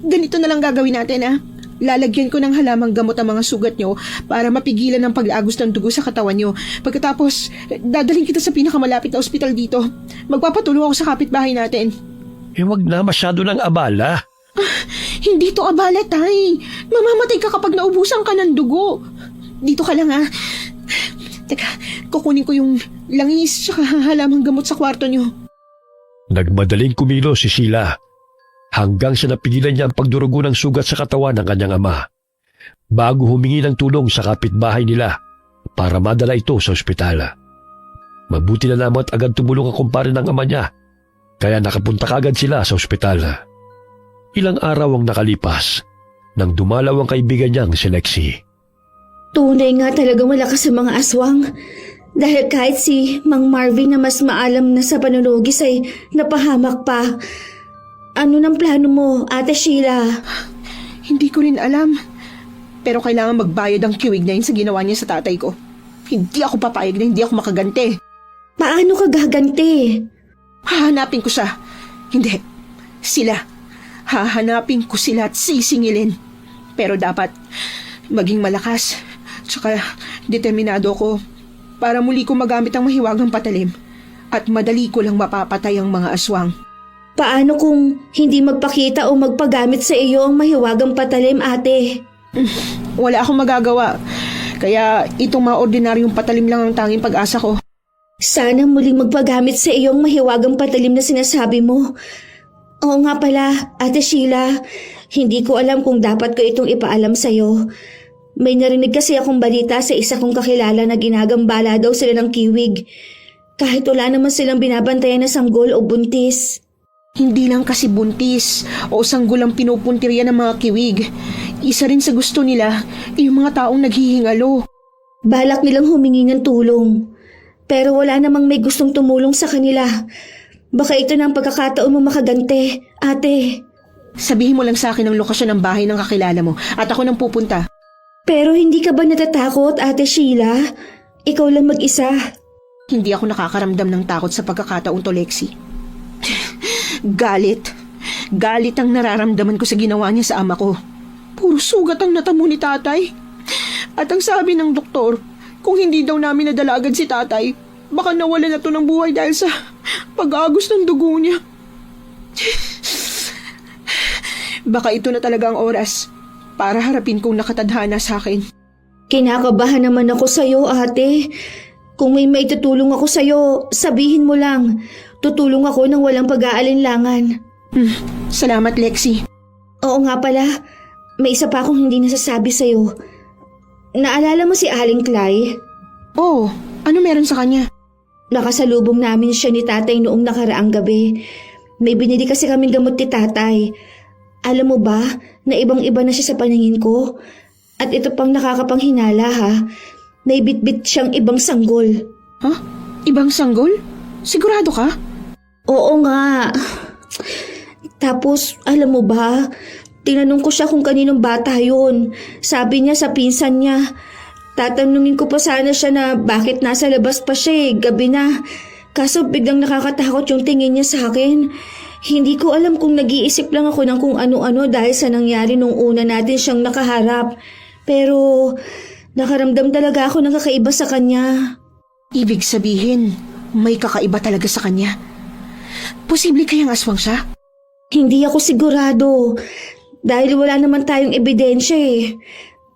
ganito na lang gagawin natin, ha? Lalagyan ko ng halamang gamot ang mga sugat nyo para mapigilan ang pag-agos ng dugo sa katawan nyo. Pagkatapos, dadaling kita sa pinakamalapit na ospital dito. Magpapatuloy ako sa kapitbahay natin. Huwag na masyado ng abala. Hindi to abala, Tay. Mamamatay ka kapag naubusan ka ng dugo. Dito ka lang, ha? Teka, kukunin ko yung langis at halamang gamot sa kwarto nyo. Nagmadaling kumilo si Sheila hanggang sa napigilan niya ang pagdurugo ng sugat sa katawan ng kanyang ama bago humingi ng tulong sa kapitbahay nila para madala ito sa ospital. Mabuti na lamang at agad tumulong ang kumpare ng ama niya kaya nakapunta kagad sila sa ospital. Ilang araw ang nakalipas nang dumalaw ang kaibigan niyang si Lexi. Tunay nga talagang malakas sa mga aswang. Dahil kahit si Mang Marvin na mas maalam na sa panunugis ay napahamak pa. Ano ng plano mo, Ate Sheila? Hindi ko rin alam. Pero kailangan magbayad ang kiwig na yun sa ginawa niya sa tatay ko. Hindi ako papayag na hindi ako makaganti. Paano ka gaganti? Hahanapin ko siya. Hindi. Sila. Hahanapin ko sila at sisingilin. Pero dapat maging malakas. Tsaka determinado ko para muli ko magamit ang mahiwagang patalim. At madali ko lang mapapatay ang mga aswang. Paano kung hindi magpakita o magpagamit sa iyo ang mahiwagang patalim, ate? Wala akong magagawa. Kaya itong mga ordinaryong patalim lang ang tanging pag-asa ko. Sana muling magpagamit sa iyong mahiwagang patalim na sinasabi mo. Oo nga pala, Ate Sheila, hindi ko alam kung dapat ko itong ipaalam sa'yo. May narinig kasi akong balita sa isa kong kakilala na ginagambala daw sila ng kiwig. Kahit wala naman silang binabantayan na sanggol o buntis. Hindi lang kasi buntis o sanggol ang pinupuntirya ng mga kiwig. Isa rin sa gusto nila, yung mga taong naghihingalo. Balak nilang humingi ng tulong. Pero wala namang may gustong tumulong sa kanila. Baka ito na ang pagkakataon mo makagante, ate. Sabihin mo lang sa akin ang lokasyon ng bahay ng kakilala mo at ako nang pupunta. Pero hindi ka ba natatakot, Ate Sheila? Ikaw lang mag-isa. Hindi ako nakakaramdam ng takot sa pagkakataon to, Lexi. Galit. Galit ang nararamdaman ko sa ginawa niya sa ama ko. Puro sugat ang natamo ni tatay. At ang sabi ng doktor, kung hindi daw namin nadala agad si tatay, baka nawala na to ng buhay dahil sa pag-agos ng dugo niya. Baka ito na talaga ang oras para harapin kong nakatadhana sa akin. Kinakabahan naman ako sa'yo, ate. Kung may maitutulong ako sa'yo, sabihin mo lang. Tutulong ako ng walang pag-aalinlangan. Salamat, Lexi. Oo nga pala, may isa pa akong hindi nasasabi sa'yo. Naalala mo si Aling Clay? Oh, ano meron sa kanya? Nakasalubong namin siya ni tatay noong nakaraang gabi. May binili kasi kaming gamot ni tatay. Alam mo ba na ibang-iba na siya sa paningin ko? At ito pang nakakapanghinala ha. May bitbit siyang ibang sanggol. Ha? Ibang sanggol? Sigurado ka? Oo nga. Tapos, alam mo ba, tinanong ko siya kung kaninong bata yun. Sabi niya sa pinsan niya. Tatanungin ko pa sana siya na bakit nasa labas pa siya gabi na. Kaso biglang nakakatakot yung tingin niya sa akin. Hindi ko alam kung nag-iisip lang ako ng kung ano-ano dahil sa nangyari nung una natin siyang nakaharap. Pero nakaramdam talaga ako ng kakaiba sa kanya. Ibig sabihin, may kakaiba talaga sa kanya. Posible kayang aswang siya? Hindi ako sigurado. Dahil wala naman tayong ebidensya eh.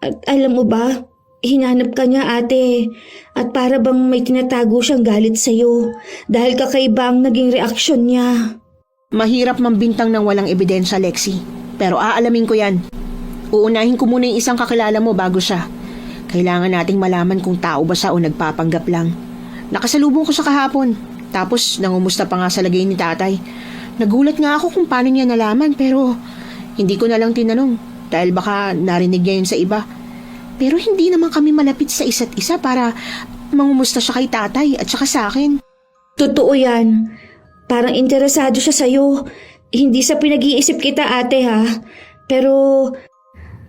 At alam mo ba, hinanap ka niya ate. At para bang may tinatago siyang galit sa'yo. Dahil kakaiba ang naging reaksyon niya. Mahirap mambintang ng walang ebidensya, Lexi. Pero aalamin ko yan. Uunahin ko muna yung isang kakilala mo bago siya. Kailangan nating malaman kung tao ba siya o nagpapanggap lang. Nakasalubong ko siya kahapon. Tapos nangumusta pa nga sa lagay ni tatay. Nagulat nga ako kung paano niya nalaman pero hindi ko na lang tinanong dahil baka narinig niya yun sa iba. Pero hindi naman kami malapit sa isa't isa para mangumusta siya kay tatay at saka sa akin. Totoo yan. Parang interesado siya sa'yo. Hindi sa pinag-iisip kita ate ha. Pero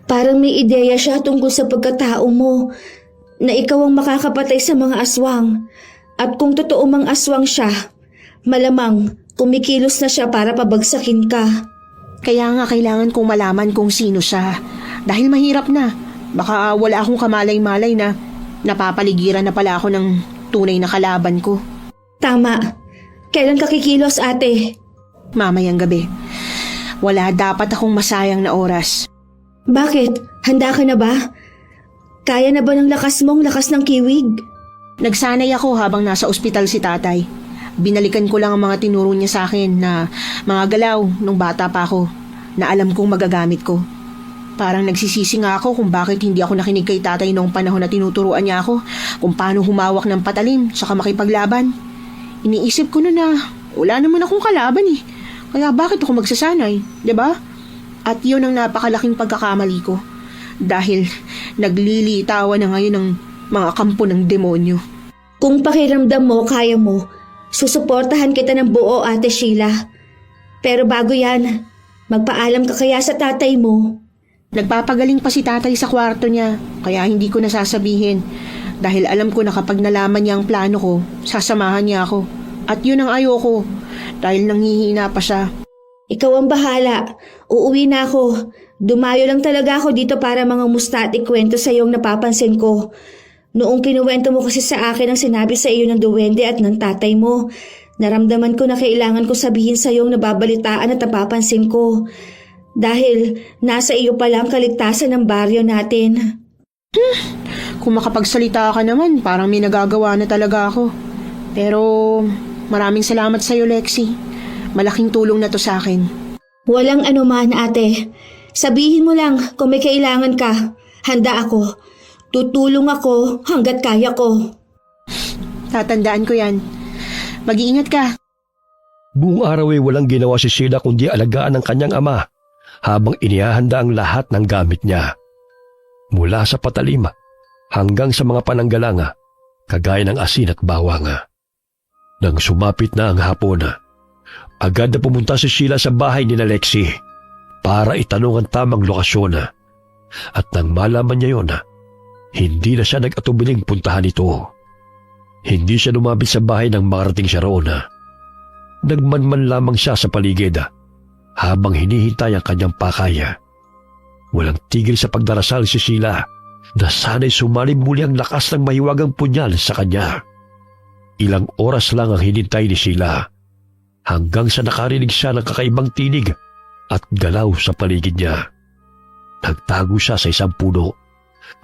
parang may ideya siya tungkol sa pagkatao mo. Na ikaw ang makakapatay sa mga aswang. At kung totoo mang aswang siya, malamang kumikilos na siya para pabagsakin ka. Kaya nga kailangan kong malaman kung sino siya. Dahil mahirap na. Baka wala akong kamalay-malay na napapaligiran na pala ako ng tunay na kalaban ko. Tama. Kailan ka kikilos ate? Mamayang gabi. Wala dapat akong masayang na oras. Bakit? Handa ka na ba? Kaya na ba ng lakas mong lakas ng kiwig? Nagsanay ako habang nasa ospital si tatay. Binalikan ko lang ang mga tinuro niya sa akin na mga galaw nung bata pa ako na alam kong magagamit ko. Parang nagsisisi nga ako kung bakit hindi ako nakinig kay tatay noong panahon na tinuturuan niya ako kung paano humawak ng patalim tsaka makipaglaban. Iniisip ko na wala naman akong kalaban eh. Kaya bakit ako magsasanay, 'di ba? At yun ang napakalaking pagkakamali ko. Dahil naglilitawan na ngayon ng mga kampo ng demonyo. Kung pakiramdam mo, kaya mo, susuportahan kita ng buo, Ate Sheila. Pero bago yan, magpaalam ka kaya sa tatay mo. Nagpapagaling pa si tatay sa kwarto niya, kaya hindi ko nasasabihin. Dahil alam ko na kapag nalaman niya ang plano ko, sasamahan niya ako. At yun ang ayoko, dahil nanghihina pa siya. Ikaw ang bahala. Uuwi na ako. Dumayo lang talaga ako dito para mangamusta at ikwento sa iyong napapansin ko. Noong kinuwento mo kasi sa akin ang sinabi sa iyo ng duwende at ng tatay mo, naramdaman ko na kailangan ko sabihin sa iyong nababalitaan at napapansin ko. Dahil nasa iyo pala ang kaligtasan ng baryo natin. Kung makapagsalita ka naman, parang may nagagawa na talaga ako. Pero maraming salamat sa'yo, Lexi. Malaking tulong na to sa akin. Walang anuman, ate. Sabihin mo lang kung may kailangan ka. Handa ako. Tutulong ako hanggat kaya ko. Tatandaan ko yan. Mag-iingat ka. Buong araw ay walang ginawa si Sheila kundi alagaan ang kanyang ama habang inihahanda ang lahat ng gamit niya. Mula sa patalim hanggang sa mga pananggalanga, kagaya ng asin at bawang. Nang sumapit na ang hapon, agad na pumunta si Sheila sa bahay ni Lexi para itanong ang tamang lokasyon. At nang malaman niya yon, hindi na siya nag-atubiling puntahan ito. Hindi siya lumapit sa bahay nang makarating siya roon. Nagmanman lamang siya sa paligid habang hinihintay ang kanyang pakaya. Walang tigil sa pagdarasal si Sheila na sana'y sumalim muli ang lakas ng mahiwagang punyal sa kanya. Ilang oras lang ang hinintay ni Sheila hanggang sa nakarinig siya ng kakaibang tinig at galaw sa paligid niya. Nagtago siya sa isang puno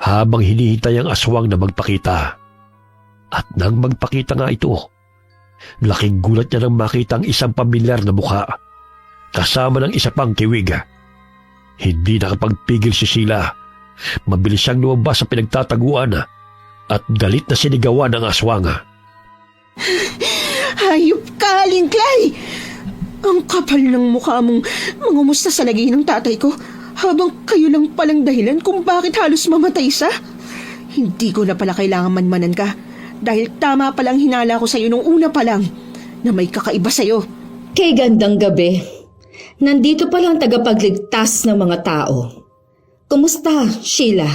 habang hinihintay ang aswang na magpakita. At nang magpakita nga ito, laking gulat niya nang makita ang isang pamilyar na mukha kasama ng isa pang kiwig. Hindi nakapagpigil si Sheila. Mabilis siyang lumabas sa pinagtataguan at galit na sinigawan ng aswang. Hayop ka, Linklay! Ang kapal ng mukha mong mangumusta sa lagay ng tatay ko habang kayo lang palang dahilan kung bakit halos mamatay siya. Hindi ko na pala kailangan manmanan ka dahil tama palang hinala ko sa'yo nung una pa lang na may kakaiba sa'yo. Kay gandang gabi. Nandito palang tagapagligtas ng mga tao. Kumusta, Sheila?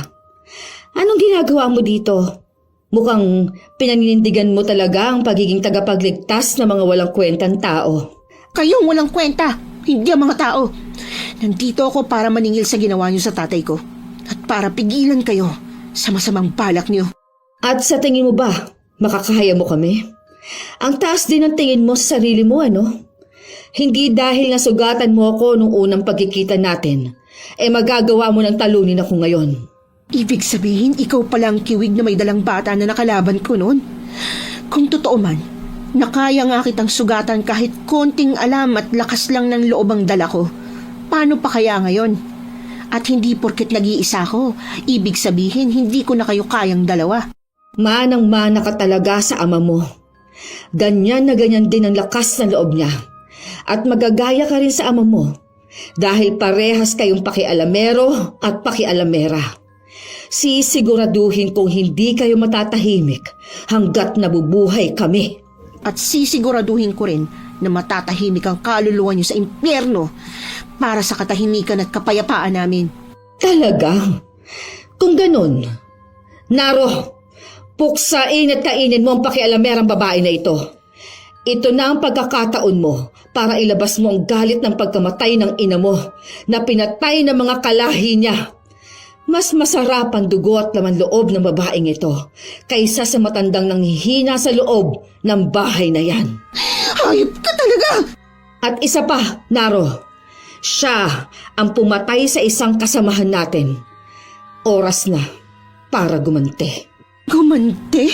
Anong ginagawa mo dito? Mukhang pinaninindigan mo talaga ang pagiging tagapagligtas ng mga walang kwentang tao. Kayong walang kwenta, hindi ang mga tao. Nandito ako para maningil sa ginawa niyo sa tatay ko at para pigilan kayo sa masamang balak niyo. At sa tingin mo ba, makakahaya mo kami? Ang taas din ng tingin mo sa sarili mo, ano? Hindi dahil nasugatan mo ako nung unang pagkikita natin, magagawa mo ng talunin ako ngayon. Ibig sabihin, ikaw pala ang kiwig na may dalang bata na nakalaban ko noon. Kung totoo man, nakaya nga kitang sugatan kahit konting alam at lakas lang ng loob ang dala ko. Paano pa kaya ngayon? At hindi porket nag-iisa ko, ibig sabihin hindi ko na kayo kayang dalawa. Manang-mana ka talaga sa ama mo. Ganyan na ganyan din ang lakas ng loob niya. At magagaya ka rin sa ama mo dahil parehas kayong pakialamero at pakialamera. Sisiguraduhin kong hindi kayo matatahimik hanggat nabubuhay kami. At sisiguraduhin ko rin na matatahimik ang kaluluwa niyo sa impyerno para sa katahimikan at kapayapaan namin. Talaga? Kung ganun, Naro, puksain at kainin mo ang pakialamerang babae na ito. Ito na ang pagkakataon mo para ilabas mo ang galit ng pagkamatay ng ina mo na pinatay ng mga kalahi niya. Mas masarap ang dugo at laman loob ng babaeng ito kaysa sa matandang nanghihina sa loob ng bahay na yan. Hayop ka talaga! At isa pa, Naro, siya ang pumatay sa isang kasamahan natin. Oras na para gumante. Gumante?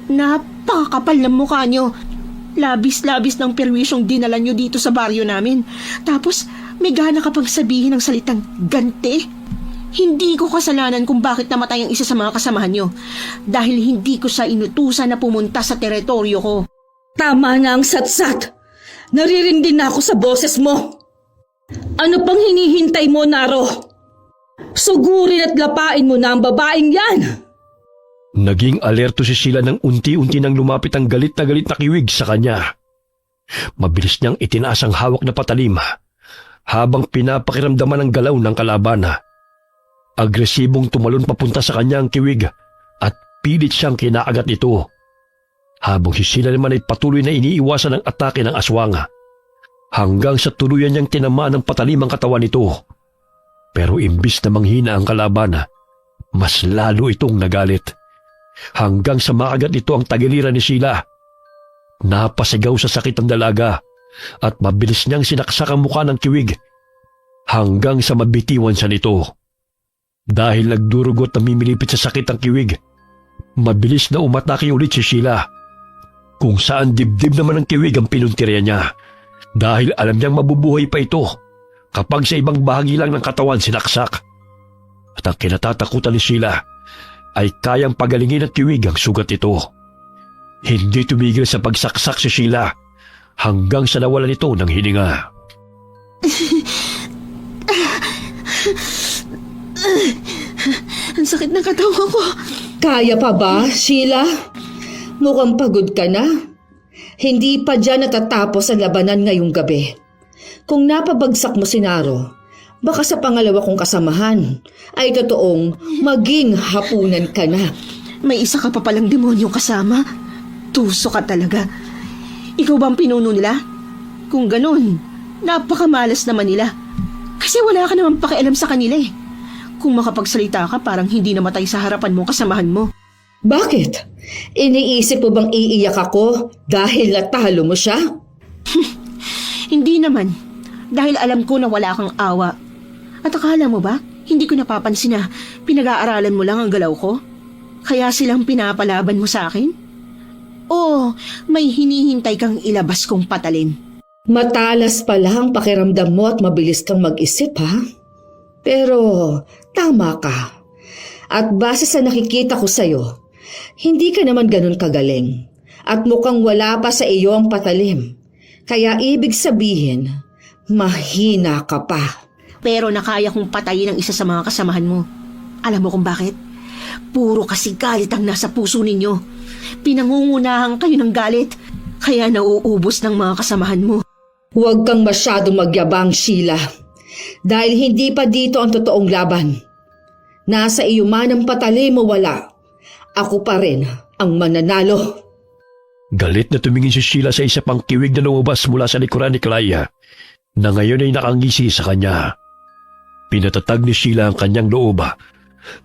Napakakapal ng mukha niyo. Labis-labis ng perwisyong dinala niyo dito sa baryo namin. Tapos may gana ka pang sabihin ng salitang gante? Hindi ko kasalanan kung bakit namatay ang isa sa mga kasamahan niyo. Dahil hindi ko siya inutusan na pumunta sa teritoryo ko. Tama na ang satsat. Naririndi na ako sa boses mo. Ano pang hinihintay mo, Naro? Sugurin at lapain mo na ang babaeng yan. Naging alerto si Sheila nang unti-unti nang lumapit ang galit na kiwig sa kanya. Mabilis niyang itinaas ang hawak na patalim habang pinapakiramdaman ang galaw ng kalaban. Agresibong tumalon papunta sa kanya ang kiwig at pilit siyang kinaagat nito. Habang si Sheila naman ay patuloy na iniiwasan ang atake ng aswang hanggang sa tuluyan niyang tinamaan ng patalim ang katawan nito. Pero imbis na manghina ang kalaban, mas lalo itong nagalit. Hanggang sa maagat nito ang tagiliran ni Sheila. Napasigaw sa sakit ang dalaga at mabilis niyang sinaksak ang mukha ng kiwig hanggang sa mabitiwan siya nito. Dahil nagdurugot na mimilipit sa sakit ang kiwig, mabilis na umatake ulit si Sheila. Kung saan dibdib naman ng kiwig ang pinuntirya niya dahil alam niyang mabubuhay pa ito kapag sa ibang bahagi lang ng katawan sinaksak. At ang kinatatakutan ni Sheila ay kayang pagalingin ng kiwig ang sugat ito. Hindi tumigil sa pagsaksak si Sheila hanggang sa nawalan ito ng hininga. Ang sakit ng katawan ko. Kaya pa ba, Sheila? Mukhang pagod ka na. Hindi pa dyan natatapos ang labanan ngayong gabi. Kung napabagsak mo si Naro, baka sa pangalawa kong kasamahan ay totoong maging hapunan ka na. May isa ka pa palang demonyo kasama. Tuso ka talaga. Ikaw ba ang pinuno nila? Kung ganun, napakamalas naman nila. Kasi wala ka naman pakialam sa kanila eh. Kung makapagsalita ka, parang hindi namatay sa harapan mo kasamahan mo. Bakit? Iniisip mo bang iiyak ako dahil natalo mo siya? Hindi naman. Dahil alam ko na wala kang awa. At akala mo ba, hindi ko napapansin na pinag-aaralan mo lang ang galaw ko? Kaya silang pinapalaban mo sa akin? O may hinihintay kang ilabas kong patalin? Matalas pala ang pakiramdam mo at mabilis kang mag-isip, ha? Pero tama ka. At base sa nakikita ko sa'yo, hindi ka naman ganun kagaling. At mukhang wala pa sa iyo ang patalim. Kaya ibig sabihin, mahina ka pa. Pero nakaya kong patayin ang isa sa mga kasamahan mo. Alam mo kung bakit? Puro kasi galit ang nasa puso ninyo. Pinangungunahan kayo ng galit, kaya nauubos ng mga kasamahan mo. Huwag kang masyadong magyabang, Sheila. Dahil hindi pa dito ang totoong laban. Nasa iyo man ang patalim o wala, ako pa rin ang mananalo. Galit na tumingin si Sheila sa isa pang kiwig na lumabas mula sa likuran ni Clea na ngayon ay nakangisi sa kanya. Pinatatag ni Sheila ang kanyang loob,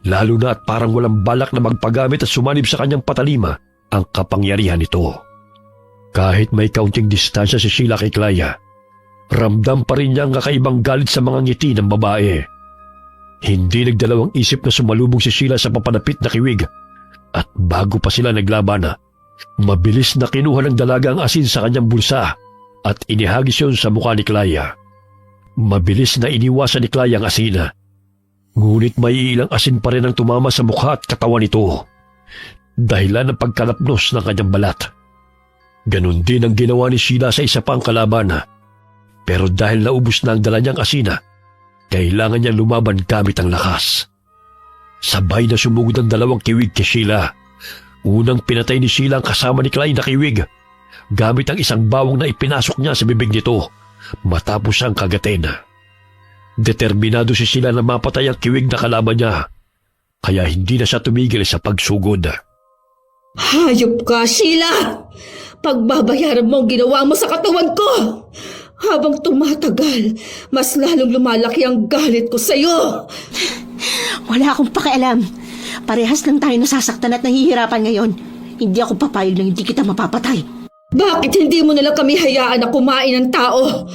lalo na at parang walang balak na magpagamit at sumanib sa kanyang patalima ang kapangyarihan nito. Kahit may kaunting distansya si Sheila kay Clea, ramdam pa rin niya ang kakaibang galit sa mga ngiti ng babae. Hindi nagdalawang isip na sumalubong si Sheila sa papanapit na kiwig at bago pa sila naglaban, mabilis na kinuha ng dalaga ang asin sa kanyang bulsa at inihagis yun sa mukha ni Clea. Mabilis na iniwasan ni Clea ang asin. Ngunit may ilang asin pa rin ang tumama sa mukha at katawan nito, dahilan ng pagkalapnos ng kanyang balat. Ganon din ang ginawa ni Sheila sa isa pang kalaban. Pero dahil naubos na ang dala niyang asina, kailangan niyang lumaban gamit ang lakas. Sabay na sumugod ang dalawang kiwig kay Sheila. Unang pinatay ni Sheila ang kasama ni Clea na kiwig, gamit ang isang bawang na ipinasok niya sa bibig nito matapos siyang kagatin. Determinado si Sheila na mapatay ang kiwig na kalaban niya, kaya hindi na siya tumigil sa pagsugod. Hayop ka, Sheila! Pagbabayaran mo ang ginawa mo sa katawan ko! Habang tumatagal, mas lalong lumalaki ang galit ko sa'yo! Wala akong pakialam. Parehas lang tayo nasasaktan at nahihirapan ngayon. Hindi ako papayag na hindi kita mapapatay. Bakit hindi mo nalang kami hayaan na kumain ng tao?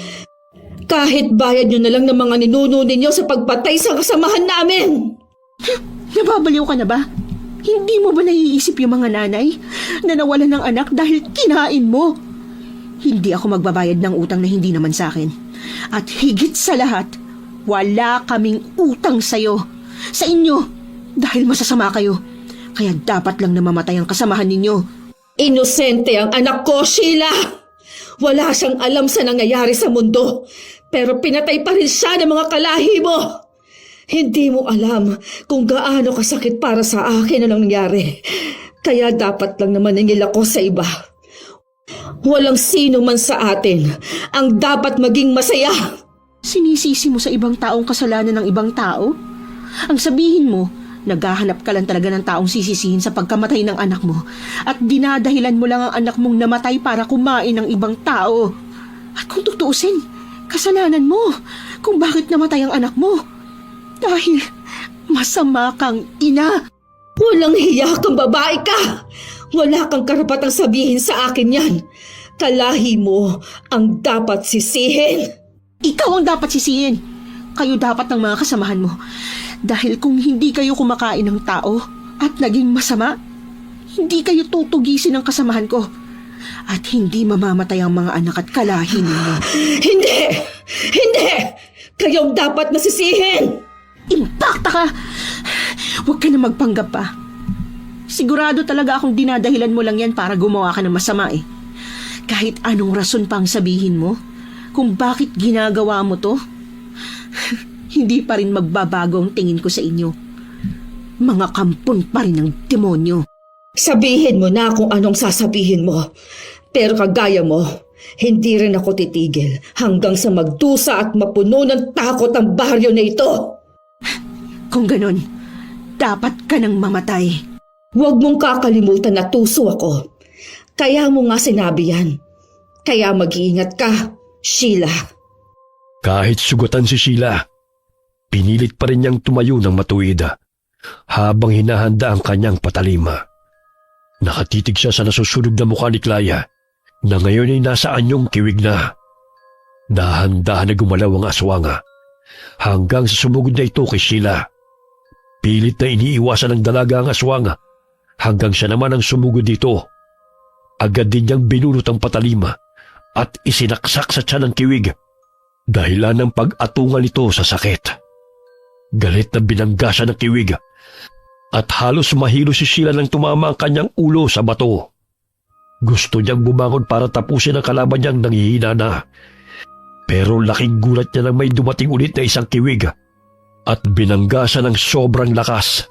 Kahit bayad nyo na lang ng mga ninuno ninyo sa pagpatay sa kasamahan namin! Nababaliw ka na ba? Hindi mo ba naiisip yung mga nanay na nawalan ng anak dahil kinain mo? Hindi ako magbabayad ng utang na hindi naman sa akin. At higit sa lahat, wala kaming utang sa'yo. Sa inyo, dahil masasama kayo. Kaya dapat lang na mamatay ang kasamahan ninyo. Inosente ang anak ko, Sheila! Wala siyang alam sa nangyayari sa mundo, pero pinatay pa rin siya ng mga kalahi mo! Hindi mo alam kung gaano kasakit para sa akin ang nangyari. Kaya dapat lang naman nangil ako sa iba. Walang sino man sa atin ang dapat maging masaya. Sinisisi mo sa ibang taong kasalanan ng ibang tao? Ang sabihin mo, naghahanap ka lang talaga ng taong sisisihin sa pagkamatay ng anak mo at dinadahilan mo lang ang anak mong namatay para kumain ng ibang tao. At kung tutuusin, kasalanan mo kung bakit namatay ang anak mo. Dahil masama kang ina. Walang hiya kang babae ka! Wala kang karapatang sabihin sa akin yan. Kalahi mo ang dapat sisihin. Ikaw ang dapat sisihin. Kayo dapat ng mga kasamahan mo. Dahil kung hindi kayo kumakain ng tao at naging masama, hindi kayo tutugisin ng kasamahan ko. At hindi mamamatay ang mga anak at kalahin ninyo. Hindi! Hindi! Kayo dapat nasisihin! Impakta ka! Huwag ka na magpanggap pa. Sigurado talaga akong dinadahilan mo lang yan para gumawa ka ng masama eh. Kahit anong rason pang sabihin mo, kung bakit ginagawa mo to, hindi pa rin magbabago ang tingin ko sa inyo. Mga kampon pa rin ng demonyo. Sabihin mo na kung anong sasabihin mo. Pero kagaya mo, hindi rin ako titigil hanggang sa magdusa at mapuno ng takot ang baryo na ito. Kung ganon, dapat ka nang mamatay. Huwag mong kakalimutan na tuso ako. Kaya mo nga sinabi yan. Kaya mag-iingat ka, Sheila. Kahit sugatan si Sheila, pinilit pa rin niyang tumayo ng matuwid habang hinahanda ang kanyang patalima. Nakatitig siya sa nasusunog na mukha ni Clya na ngayon ay nasa anyong kiwig na. Dahan-dahan na gumalaw ang aswanga hanggang sa sumugod na ito kay Sheila. Pilit na iniiwasan ng dalaga ang aswanga hanggang siya naman ang sumugod dito. Agad din niyang binulot ang patalima at isinaksak sa tiyan ng kiwig dahilan ng pag-atungal nito sa sakit. Galit na binangga siya ng kiwig at halos mahilo si Sheila nang tumama ang kanyang ulo sa bato. Gusto niyang bumangon para tapusin ang kalaban niyang nanghihina na. Pero laking gulat niya nang may dumating ulit na isang kiwig at binangga siya ng sobrang lakas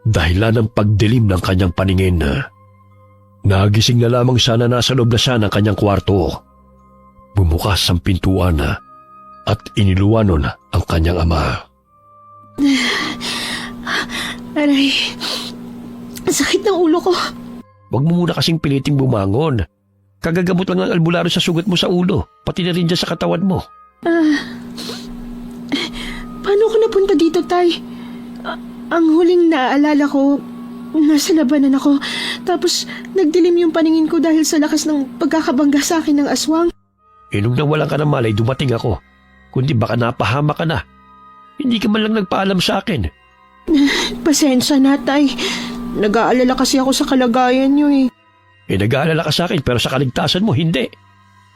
dahilan ng pagdilim ng kanyang paningin. Nagising na lamang siya na nasa loob na siya ng kanyang kwarto. Bumukas ang pintuan at iniluwanon ang kanyang ama. Aray, ang sakit ng ulo ko. Huwag mo muna kasing piliting bumangon. Kagagamot lang ng albularyo sa sugat mo sa ulo, pati na rin dyan sa katawan mo. Paano ko napunta dito, Tay? Ang huling naaalala ko, nasa labanan ako. Tapos nagdilim yung paningin ko dahil sa lakas ng pagkakabangga sa akin ng aswang. Nung nawalan ka ng malay, dumating ako. Kundi baka napahama ka na. Hindi ka man lang nagpaalam sa akin. Pasensya na, Tay. Nag-aalala kasi ako sa kalagayan niyo eh. Nag-aalala ka sa akin pero sa kaligtasan mo, hindi.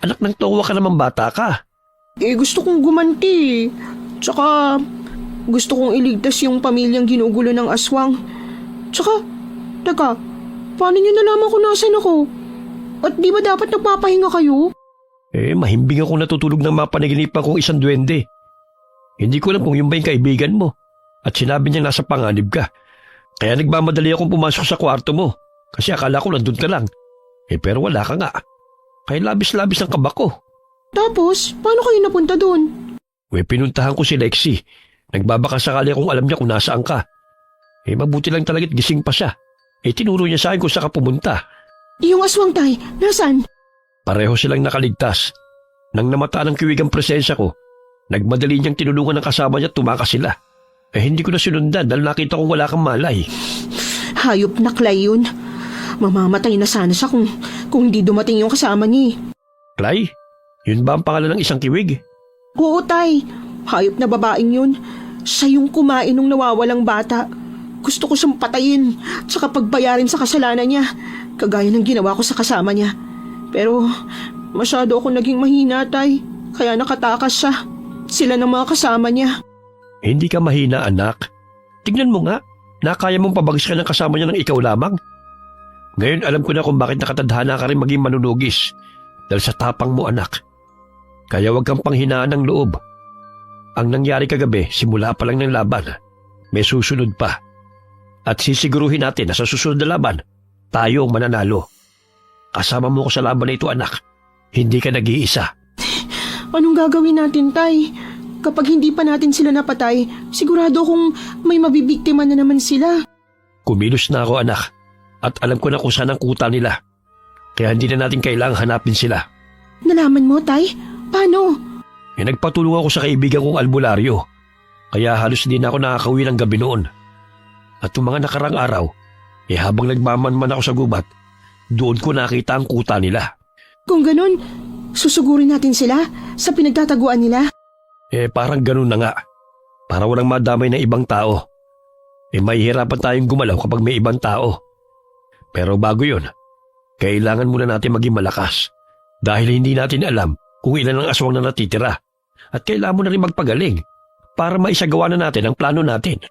Anak ng towa ka naman, bata ka. Gusto kong gumanti. Tsaka, gusto kong iligtas yung pamilyang ginugulo ng aswang. Tsaka, teka, paano niyo nalaman kung nasan ako? At di ba dapat nagpapahinga kayo? Mahimbing akong natutulog ng mapanaginipan kong isang duwende. Hindi ko alam kung yun ba yung kaibigan mo. At sinabi niya nasa panganib ka. Kaya nagmamadali akong pumasok sa kwarto mo. Kasi akala ko nandun ka lang. Pero wala ka nga. Kaya labis-labis ang kaba ko. Tapos, paano kayo napunta doon? Pinuntahan ko si Lexi. Nagbabaka sakali akong alam niya kung nasaan ka. Mabuti lang talaga't gising pa siya. Tinuro niya sa akin kung saan ka pumunta. Yung aswang, Tay, nasan? Pareho silang nakaligtas. Nang namataan ng kiwig ang presensya ko, nagmadali niyang tinulungan ng kasama niya at tumakas sila. Hindi ko na sinundan dahil nakita kong wala kang malay. Hayop na Clay yun. Mamamatay na sana siya kung hindi dumating yung kasama niya. Clay? Yun ba ang pangalan ng isang kiwig? Oo, Tay. Hayop na babaeng yun. Siya yung kumain ng nawawalang bata. Gusto ko siyang patayin, tsaka pagbayarin sa kasalanan niya, kagaya ng ginawa ko sa kasama niya. Pero masyado ako naging mahina, Tay. Kaya nakatakas siya. Sila ng mga kasama niya. Hindi ka mahina, anak. Tignan mo nga, nakaya mong pabagis ka ng kasama niya ng ikaw lamang. Ngayon alam ko na kung bakit nakatadhana ka rin maging manunugis. Dahil sa tapang mo, anak. Kaya huwag kang panghinaan ng loob. Ang nangyari kagabi, simula pa lang ng laban. May susunod pa. At sisiguruhin natin na sa susunod na laban, tayo ang mananalo. Kasama mo ko sa laban na ito, anak. Hindi ka nag-iisa. Anong gagawin natin, Tay? Kapag hindi pa natin sila napatay, sigurado kung may mabibiktima na naman sila. Kumilos na ako, anak. At alam ko na kung saan ang kuta nila. Kaya hindi na natin kailangang hanapin sila. Nalaman mo, Tay? Paano? Nagpatulong ako sa kaibigan kong albularyo. Kaya halos hindi na ako nakakauwi ng gabi noon. At yung mga nakarang araw, habang nagmamanman ako sa gubat, doon ko nakita ang kuta nila. Kung ganun, susugurin natin sila sa pinagtataguan nila. Parang ganun na nga. Para walang madamay ng ibang tao. Mahihirapan tayong gumalaw kapag may ibang tao. Pero bago yun, Kailangan muna natin maging malakas dahil hindi natin alam kung ilan ang aswang na natitira at kailangan mo na rin magpagaling para maisagawa na natin ang plano natin.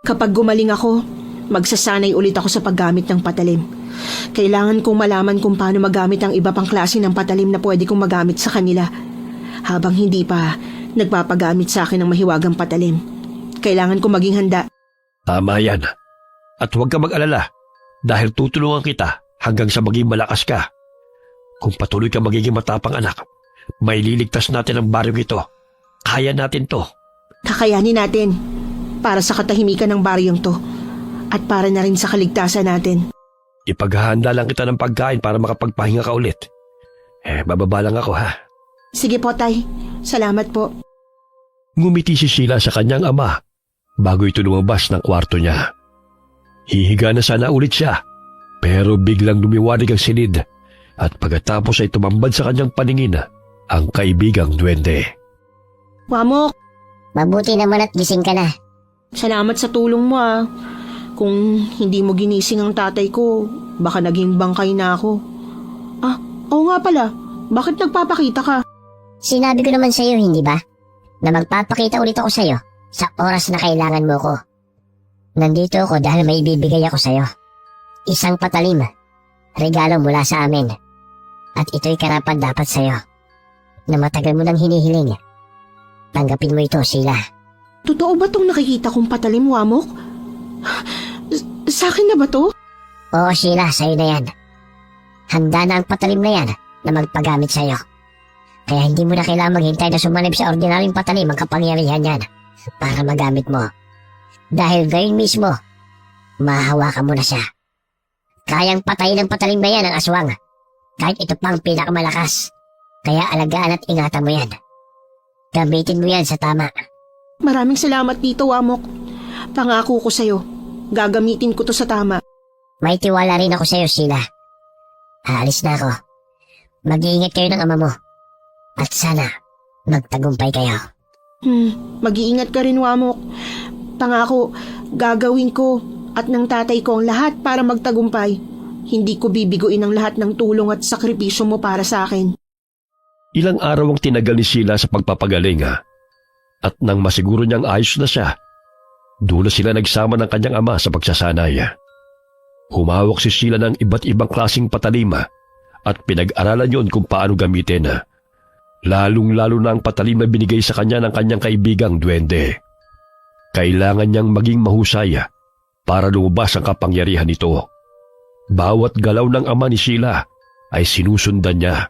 Kapag gumaling ako, magsasanay ulit ako sa paggamit ng patalim. Kailangan kong malaman kung paano magamit ang iba pang klase ng patalim na pwede kong magamit sa kanila habang hindi pa nagpapagamit sa akin ng mahiwagang patalim. Kailangan kong maging handa. Tama yan. At huwag ka mag-alala dahil tutulungan kita hanggang sa maging malakas ka. Kung patuloy ka magiging matapang anak, may liligtas natin ang baryong ito. Kaya natin to. Kakayanin natin para sa katahimikan ng baryong to at para na rin sa kaligtasan natin. Ipaghahanda lang kita ng pagkain para makapagpahinga ka ulit. Bababa lang ako ha. Sige po, Tay. Salamat po. Ngumiti si Sheila sa kanyang ama bago ito lumabas ng kwarto niya. Hihiga na sana ulit siya pero biglang lumiwanag ang silid at pagkatapos ay tumambad sa kanyang paningin ang kaibigang duwende. Wamok, Mabuti naman at gising ka na. salamat sa tulong mo ah. Kung hindi mo ginising ang tatay ko, baka naging bangkay na ako. Ah, oo nga pala. Bakit nagpapakita ka? Sinabi ko naman sa'yo, hindi ba? Na magpapakita ulit ako sa'yo sa oras na kailangan mo ko. Nandito ako dahil may ibibigay ako sa'yo. Isang patalim. Regalo mula sa amin. At ito'y karapat dapat sa'yo. Na matagal mo nang hinihiling. Tanggapin mo ito, Sheila. Totoo ba tong nakikita kong patalim, Wamok? Sa akin na ba to? Oo, Sheila, sa'yo na yan. Handa na ang patalim na yan na magpagamit sa'yo. Kaya hindi mo na kailangan maghintay na sumanib sa ordinaryong patalim ang kapangyarihan yan para magamit mo. Dahil gayon mismo, mahahawakan mo na siya. Kayang patayin ng patalim na yan ang aswang. Kahit ito pang pinakamalakas. Kaya alagaan at ingatan mo yan. Gamitin mo yan sa tama. Maraming salamat dito, Wamok. Pangako ko sa'yo, gagamitin ko to sa tama. May tiwala rin ako sa'yo, Sheila. Aalis na ako. Mag-iingat kayo ng ama mo. At sana, magtagumpay kayo. Mag-iingat ka rin, Wamok. Pangako, gagawin ko at ng tatay ko ang lahat para magtagumpay. Hindi ko bibiguin ang lahat ng tulong at sakripisyo mo para sa akin. Ilang araw ang tinagal ni Sheila sa pagpapagaling at nang masiguro niyang ayos na siya, doon na sila nagsama ng kanyang ama sa pagsasanay. Humawak si Sheila ng iba't ibang klaseng patalim at pinag-aralan yon kung paano gamitin. Lalong-lalo na ang patalim na binigay sa kanya ng kanyang kaibigang duwende. Kailangan niyang maging mahusay para lumabas ang kapangyarihan nito. Bawat galaw ng ama ni Sheila ay sinusundan niya.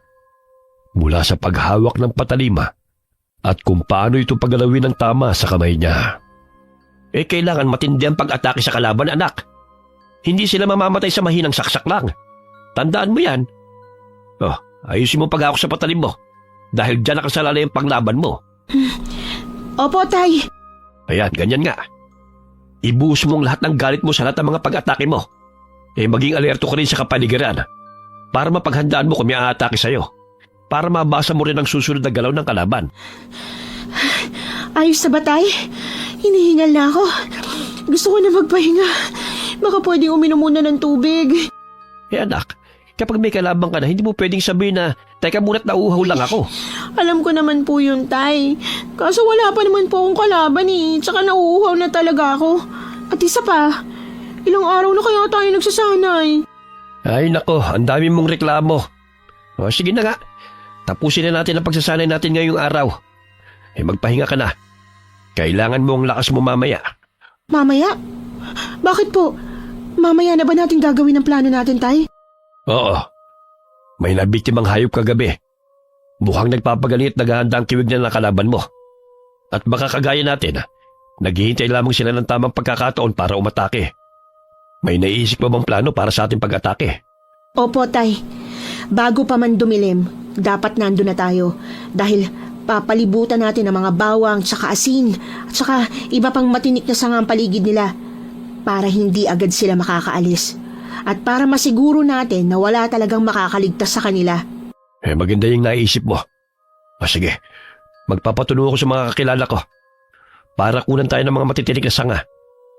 Mula sa paghawak ng patalim at kung paano ito paggalawin ng tama sa kamay niya. Kailangan matindi ang pag-atake sa kalaban, anak. Hindi sila mamamatay sa mahinang saksak lang. Tandaan mo yan. Ayusin mo paghawak sa patalim mo dahil dyan nakasalalay ang panglaban mo. Opo, Tay. Ayan, ganyan nga. Ibuhos mong lahat ng galit mo sa lahat ng mga pag-atake mo. Maging alerto ka rin sa kapaligiran para mapaghandaan mo kung may aatake sa'yo. Para mabasa mo rin ang susunod na galaw ng kalaban. Ayos na ba, Tay? Hinihingal na ako. Gusto ko na magpahinga. Baka pwedeng uminom muna ng tubig. Anak, kapag may kalaban ka na, hindi mo pwedeng sabihin na, teka muna't nauuhaw lang ako. Alam ko naman po yun, Tay. Kaso wala pa naman po akong kalaban Tsaka nauuhaw na talaga ako. At isa pa, ilang araw na kaya tayo nagsasanay. Ay nako, ang dami mong reklamo. Sige na nga. Tapusin na natin ang pagsasanay natin ngayong araw. Magpahinga ka na. Kailangan mo ang lakas mo mamaya. Mamaya? Bakit po? Mamaya na ba natin gagawin ang plano natin, Tay? Oo. May nabiktimang hayop kagabi. Mukhang nagpapagaling at naghahanda ang kiwig na nakalaban mo. At baka kagaya natin, naghihintay lamang sila ng tamang pagkakataon para umatake. May naiisip mo bang plano para sa ating pag-atake? Opo, Tay. Bago pa man dumilim, dapat nandun na tayo. Dahil papalibutan natin ang mga bawang, tsaka asin, at tsaka iba pang matinik na sanga ang paligid nila para hindi agad sila makakaalis. At para masiguro natin na wala talagang makakaligtas sa kanila. Maganda yung naisip mo. Sige, magpapatulong ako sa mga kakilala ko para kunan tayo ng mga matitinik na sanga.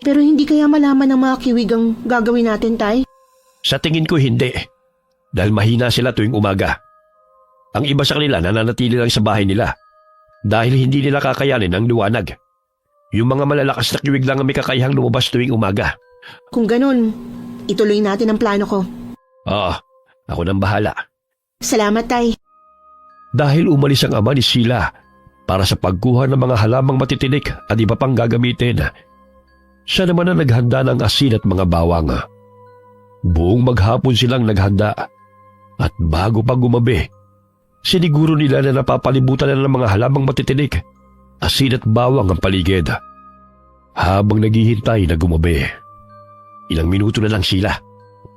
Pero hindi kaya malaman ng mga kiwig ang gagawin natin, Tay? Sa tingin ko hindi. dahil mahina sila tuwing umaga. Ang iba sa kanila nananatili lang sa bahay nila dahil hindi nila kakayanin ang liwanag. Yung mga malalakas na kiwig lang ang may kakayahang lumabas tuwing umaga. Kung ganun, ituloy natin ang plano ko. Oo, ako nang bahala. Salamat, Tay. Dahil umalis ang ama ni Sheila para sa pagkuha ng mga halamang matitinik at iba pang gagamitin, siya naman na naghanda ng asin at mga bawang. Buong maghapon silang naghanda at bago pa gumabi, siniguro nila na napapalibutan na ng mga halamang matitinik, asin at bawang ang paligid. Habang naghihintay na gumabi, ilang minuto na lang sila,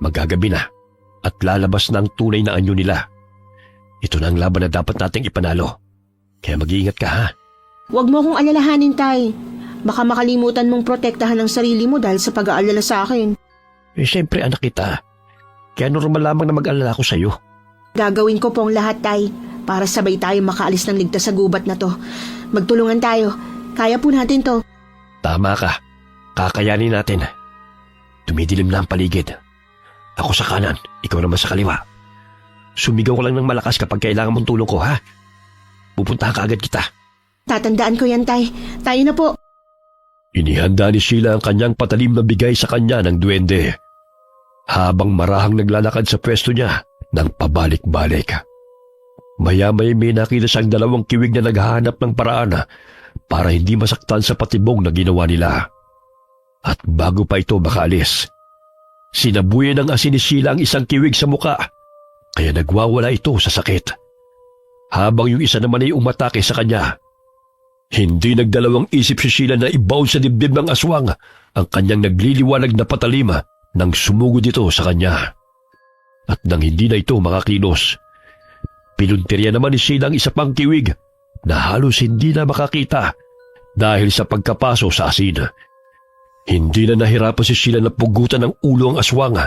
magagabi na at lalabas na ang tunay na anyo nila. Ito na ang laban na dapat nating ipanalo. Kaya mag-iingat ka, ha? Huwag mo akong alalahanin, Tay. Baka makalimutan mong protektahan ang sarili mo dahil sa pag-aalala sa akin. Eh, siyempre anak kita. Kaya normal lamang na mag-alala ko sa'yo. Gagawin ko po ang lahat, Tay, para sabay tayo makaalis ng ligtas sa gubat na to. Magtulungan tayo. Kaya po natin to. Tama ka. Kakayanin natin. Tumidilim na ang paligid. Ako sa kanan, ikaw naman sa kaliwa. Sumigaw ka lang ng malakas kapag kailangan mong tulong ko, ha? Pupuntahan ka agad kita. Tatandaan ko yan, Tay. Tayo na po. Inihanda ni Sheila ang kanyang patalim na bigay sa kanya ng duwende. Habang marahang naglalakad sa pwesto niya ng pabalik-balik. Maya-maya may nakita siyang dalawang kiwig na naghahanap ng paraan para hindi masaktan sa patibong na ginawa nila. At bago pa ito makaalis, sinabuyan ng asin ni Sheila ang isang kiwig sa muka, kaya nagwawala ito sa sakit. Habang yung isa naman ay umatake sa kanya, hindi nagdalawang isip si Sheila na ibaon sa dibdib ng aswang ang kanyang nagliliwanag na patalima nang sumugod ito sa kanya. At nang hindi na ito makakilos, pinuntirya naman ni Sheila ang isa pang kiwig na halos hindi na makakita dahil sa pagkapaso sa asin. Hindi na nahirapan si Sheila na pugutan ng ulo ang aswang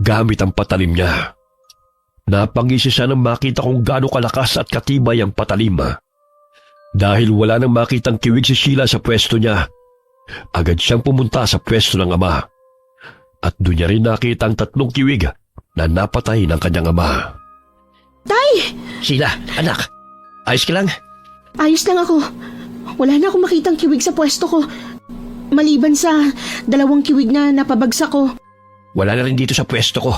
gamit ang patalim niya. Napangisi siya nang makita kung gaano kalakas at katibay ang patalim. Dahil wala nang makitang kiwig si Sheila sa pwesto niya, agad siyang pumunta sa pwesto ng ama. At doon niya rin nakita ang 3 kiwig na napatay ng kanyang ama. Tay! Sheila, anak, ayos ka lang? Ayos lang ako. Wala na akong makitang kiwig sa pwesto ko. Maliban sa 2 kiwig na napabagsak ko. Wala na rin dito sa pwesto ko.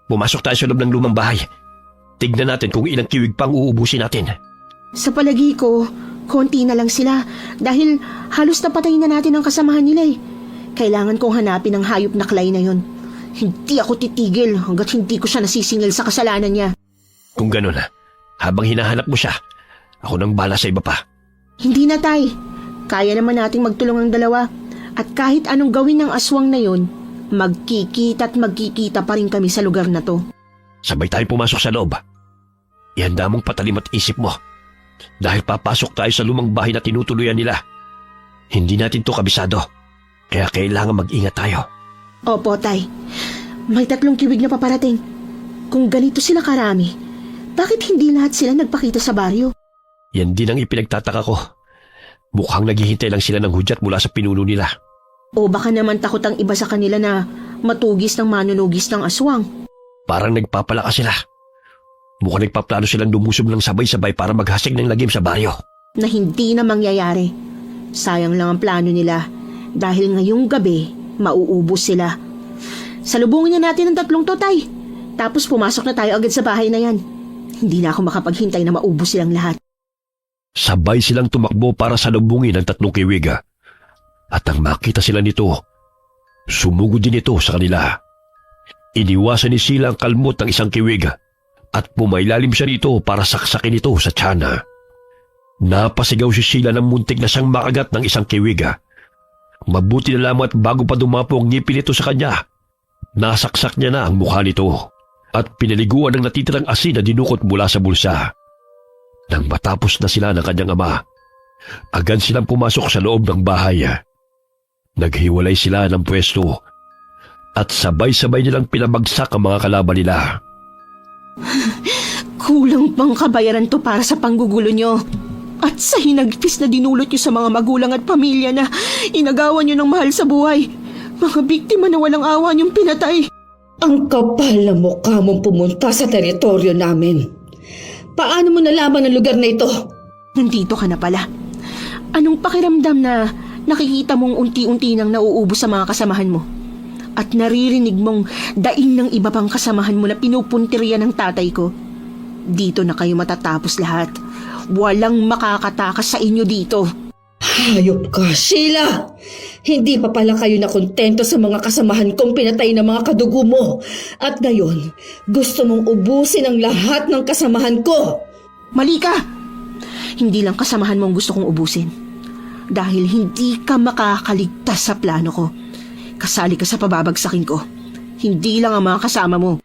Pumasok tayo sa loob ng lumang bahay. Tignan natin kung ilang kiwig pang uubusin natin. Sa palagi ko, konti na lang sila dahil halos napatay na natin ang kasamahan nila eh. Kailangan kong hanapin ang hayop na Clay na yon. Hindi ako titigil hanggat hindi ko siya nasisingil sa kasalanan niya. Kung ganun, habang hinahanap mo siya, ako nang bala sa iba pa. Hindi na, Tay. Kaya naman nating magtulong ang dalawa. At kahit anong gawin ng aswang na yon, magkikita pa rin kami sa lugar na to. Sabay tayo pumasok sa loob. Ihanda mong patalim at isip mo. Dahil papasok tayo sa lumang bahay na tinutuluyan nila. Hindi natin to kabisado. Kaya kailangan mag-ingat tayo. Opo, Tay. May 3 kiwig na paparating. Kung ganito sila karami, bakit hindi lahat sila nagpakita sa baryo? Yan din ang ipinagtataka ko. Mukhang naghihintay lang sila ng hudyat mula sa pinuno nila. O baka naman takot ang iba sa kanila na matugis ng manunugis ng aswang. Parang nagpapalakas sila. Mukhang nagpaplano silang lumusob ng sabay-sabay para maghasik ng lagim sa baryo. Na hindi na mangyayari. Sayang lang ang plano nila dahil ngayong gabi mauubos sila. Salubungin na natin ang 3 to, Tay. Tapos pumasok na tayo agad sa bahay na yan. Hindi na ako makapaghintay na maubos silang lahat. Sabay silang tumakbo para salubungin ang 3 kiwig. At nang makita sila nito, sumugod din ito sa kanila. Iniwasan ni Sheila ang kalmot ng isang kiwig at pumailalim siya nito para saksakin ito sa tiyan. Napasigaw si Sheila ng muntik na siyang makagat ng isang kiwig. Mabuti na lamang at bago pa dumapo ang ngipin nito sa kanya, nasaksak niya na ang mukha nito at pinaliguan ng natitirang asin na dinukot mula sa bulsa. Nang matapos na sila ng kanyang ama, agad silang pumasok sa loob ng bahay. Naghiwalay sila ng pwesto at sabay-sabay nilang pinabagsak ang mga kalaban nila. Kulang pang kabayaran to para sa panggugulo nyo. At sa hinagpis na dinulot nyo sa mga magulang at pamilya na inagawan nyo ng mahal sa buhay. Mga biktima na walang awa nyong pinatay. Ang kapal na mukha mong pumunta sa teritoryo namin. Paano mo nalaman ang lugar na ito? Nandito ka na pala. Anong pakiramdam na nakikita mong unti-unti nang nauubos sa mga kasamahan mo? At naririnig mong daing ng iba pang kasamahan mo na pinupuntirya ng tatay ko? Dito na kayo matatapos lahat. Walang makakatakas sa inyo dito. Hayop ka, Sheila! Hindi pa pala kayo nakontento sa mga kasamahan kong pinatay ng mga kadugo mo. At ngayon, gusto mong ubusin ang lahat ng kasamahan ko. Mali ka! Hindi lang kasamahan mo ang gusto kong ubusin. Dahil hindi ka makakaligtas sa plano ko. Kasali ka sa pababagsakin ko. Hindi lang ang mga kasama mo.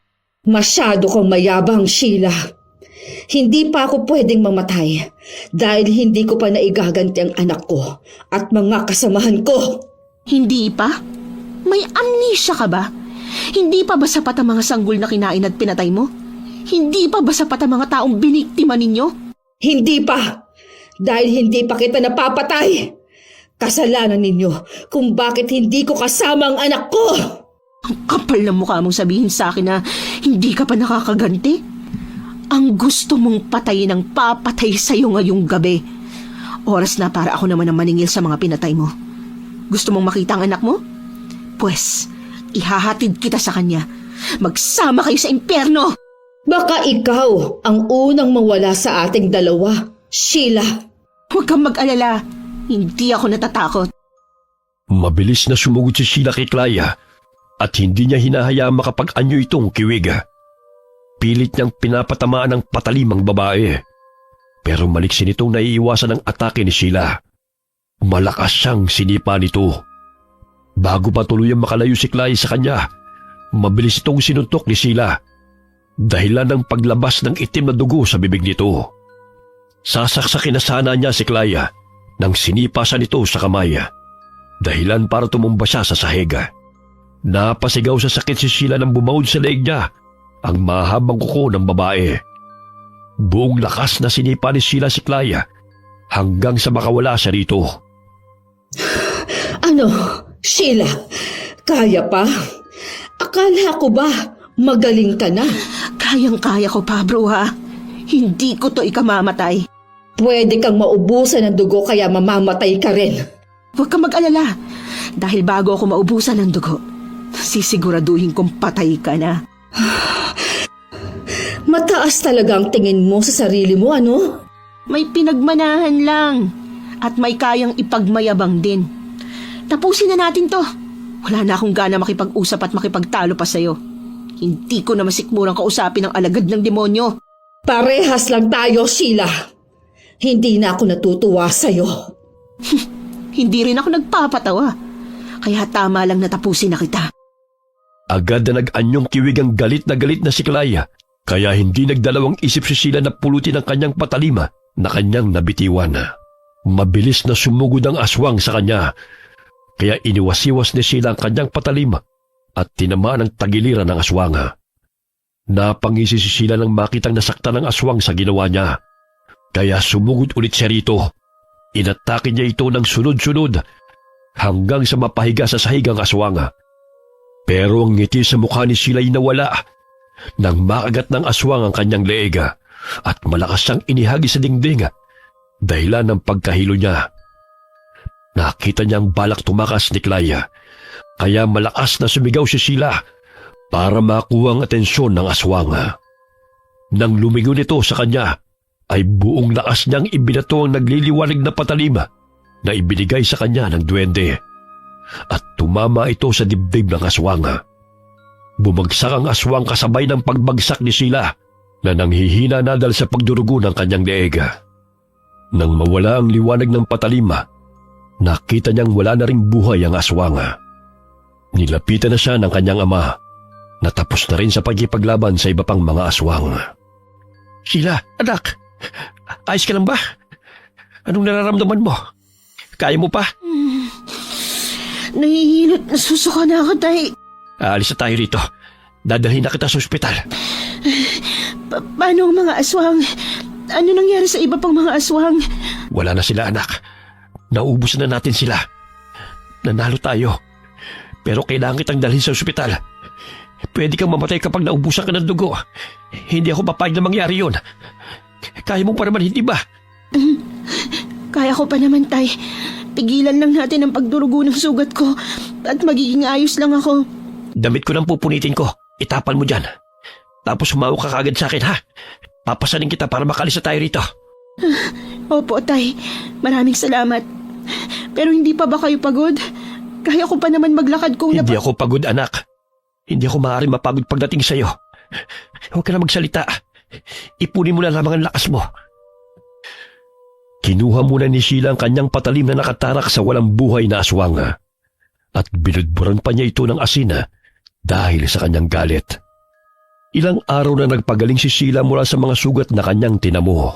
Masyado kang mayabang, Sheila. Hindi pa ako pwedeng mamatay dahil hindi ko pa naigaganti ang anak ko at mga kasamahan ko. Hindi pa? May amnesia ka ba? Hindi pa ba sapat ang mga sanggol na kinain at pinatay mo? Hindi pa ba sapat ang mga taong biniktima ninyo? Hindi pa! Dahil hindi pa kita napapatay! Kasalanan ninyo kung bakit hindi ko kasama ang anak ko! Ang kapal ng mukha mong sabihin sa akin na hindi ka pa nakakaganti? Ang gusto mong patayin ang papatay sa'yo ngayong gabi. Oras na para ako naman ang maningil sa mga pinatay mo. Gusto mong makita ang anak mo? Pwes, ihahatid kita sa kanya. Magsama kayo sa impyerno! Baka ikaw ang unang mawala sa ating dalawa, Sheila. Huwag kang mag-alala. Hindi ako natatakot. Mabilis na sumugod si Sheila kay Claya at hindi niya hinahayaang makapag-anyo itong kiwiga. Pilit niyang pinapatamaan ng patalimang babae. Pero maliksin itong naiiwasan ng atake ni Sheila. Malakas siyang sinipa nito. Bago pa tuluyang makalayo si Claya sa kanya, mabilis itong sinuntok ni Sheila. Dahilan ng paglabas ng itim na dugo sa bibig nito. Sasaksakin na sana niya si Claya nang sinipa siya nito sa kamay. Dahilan para tumumba siya sa sahig. Napasigaw sa sakit si Sheila nang bumawod sa leeg niya ang mahabang kuko ng babae. Buong lakas na sinipa ni Sheila si Claya hanggang sa makawala siya rito. Ano, Sheila? Kaya pa? Akala ko ba magaling ka na? Kayang-kaya ko pa, bro, ha? Hindi ko to ikamamatay. Pwede kang maubusan ng dugo kaya mamamatay ka rin. Huwag kang mag-alala. Dahil bago ako maubusan ng dugo, sisiguraduhin kong patay ka na. Mataas talaga ang tingin mo sa sarili mo, ano? May pinagmanahan lang. At may kayang ipagmayabang din. Tapusin na natin to. Wala na akong gana makipag-usap at makipagtalo pa sa'yo. Hindi ko na masikmurang kausapin ang alagad ng demonyo. Parehas lang tayo, Sheila. Hindi na ako natutuwa sa'yo. Hindi rin ako nagpapatawa. Kaya tama lang na tapusin na kita. Agad na nag-anyong kiwig ang galit na si Claya, kaya hindi nagdalawang isip si Sheila na pulutin ang kanyang patalima na kanyang nabitiwan. Mabilis na sumugod ang aswang sa kanya, kaya iniwasiwas ni Sheila ang kanyang patalima at tinamaan ang tagiliran ng aswang. Napangisi si Sheila nang makitang nasaktan ng aswang sa ginawa niya, kaya sumugod ulit siya rito. Inatake niya ito ng sunod-sunod hanggang sa mapahiga sa sahig ang aswang. Pero ang ngiti sa mukha ni Sheila ay nawala nang makagat ng aswang ang kanyang leeg at malakas siyang inihagi sa dingding dahilan ng pagkahilo niya. Nakita niyang balak tumakas ni Claya, kaya malakas na sumigaw si Sheila para makuha ang atensyon ng aswang. Nang lumingon ito sa kanya, ay buong lakas niyang ibinato ang nagliliwanag na patalima na ibinigay sa kanya ng duwende. At tumama ito sa dibdib ng aswang. Bumagsak ang aswang kasabay ng pagbagsak ni Sheila na nanghihina na dahil sa pagdurugo ng kanyang leeg. Nang mawala ang liwanag ng patalima, nakita niyang wala na ring buhay ang aswang. Nilapitan na siya ng kanyang ama, natapos na rin sa pagkipaglaban sa iba pang mga aswang. Sheila, anak, ayos ka lang ba? Anong nararamdaman mo? Kaya mo pa? Nahihilot na susuka na ako, tay. Aalis na tayo rito. Dadalhin na kita sa ospital. Paano ang mga aswang? Ano nangyari sa iba pang mga aswang? Wala na sila, anak. Naubos na natin sila. Nanalo tayo. Pero kailangan kitang dalhin sa ospital. Pwede kang mamatay kapag naubusan ka ng dugo. Hindi ako papayag na mangyari yun. Kaya mo pa naman, hindi ba? Kaya ko pa naman, Tay. Pigilan lang natin ang pagdurugo ng sugat ko at magiging ayos lang ako. Damit ko nang pupunitin ko. Itapan mo dyan. Tapos humawak ka kagad sa akin, ha? Papasanin kita para makalis na tayo rito. Opo, Tay. Maraming salamat. Pero hindi pa ba kayo pagod? Kaya ko pa naman maglakad kung Hindi ako pagod, anak. Hindi ako maaaring mapagod pagdating sa'yo. Huwag ka na magsalita. Ipunin mo na lamang ang lakas mo. Kinuha muna ni Sheila ang kanyang patalim na nakatarak sa walang buhay na aswang at binudburan pa niya ito ng asin dahil sa kanyang galit. Ilang araw na nagpagaling si Sheila mula sa mga sugat na kanyang tinamo.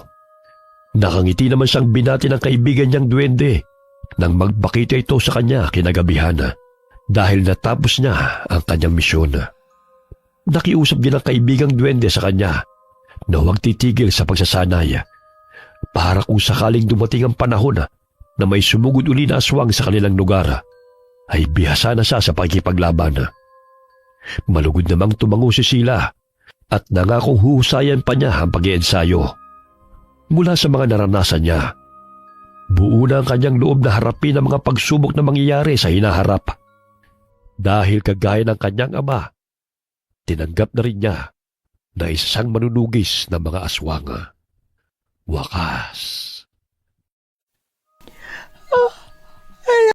Nakangiti naman siyang binati ng kaibigan niyang duwende nang magbakita ito sa kanya kinagabihan dahil natapos niya ang kanyang misyon. Nakiusap din ang kaibigang duwende sa kanya na huwag titigil sa pagsasanay para kung sakaling dumating ang panahon na may sumugod uli na aswang sa kanilang lugar, ay bihasa na siya sa pakikipaglaban. Malugod namang tumango si Sheila at nangakong huhusayan pa niya ang pag-iensayo. Mula sa mga naranasan niya, buo na ang kanyang loob na harapin ang mga pagsubok na mangyayari sa hinaharap. Dahil kagaya ng kanyang ama, tinanggap na rin niya na isa siyang manunugis ng mga aswang. Wakas.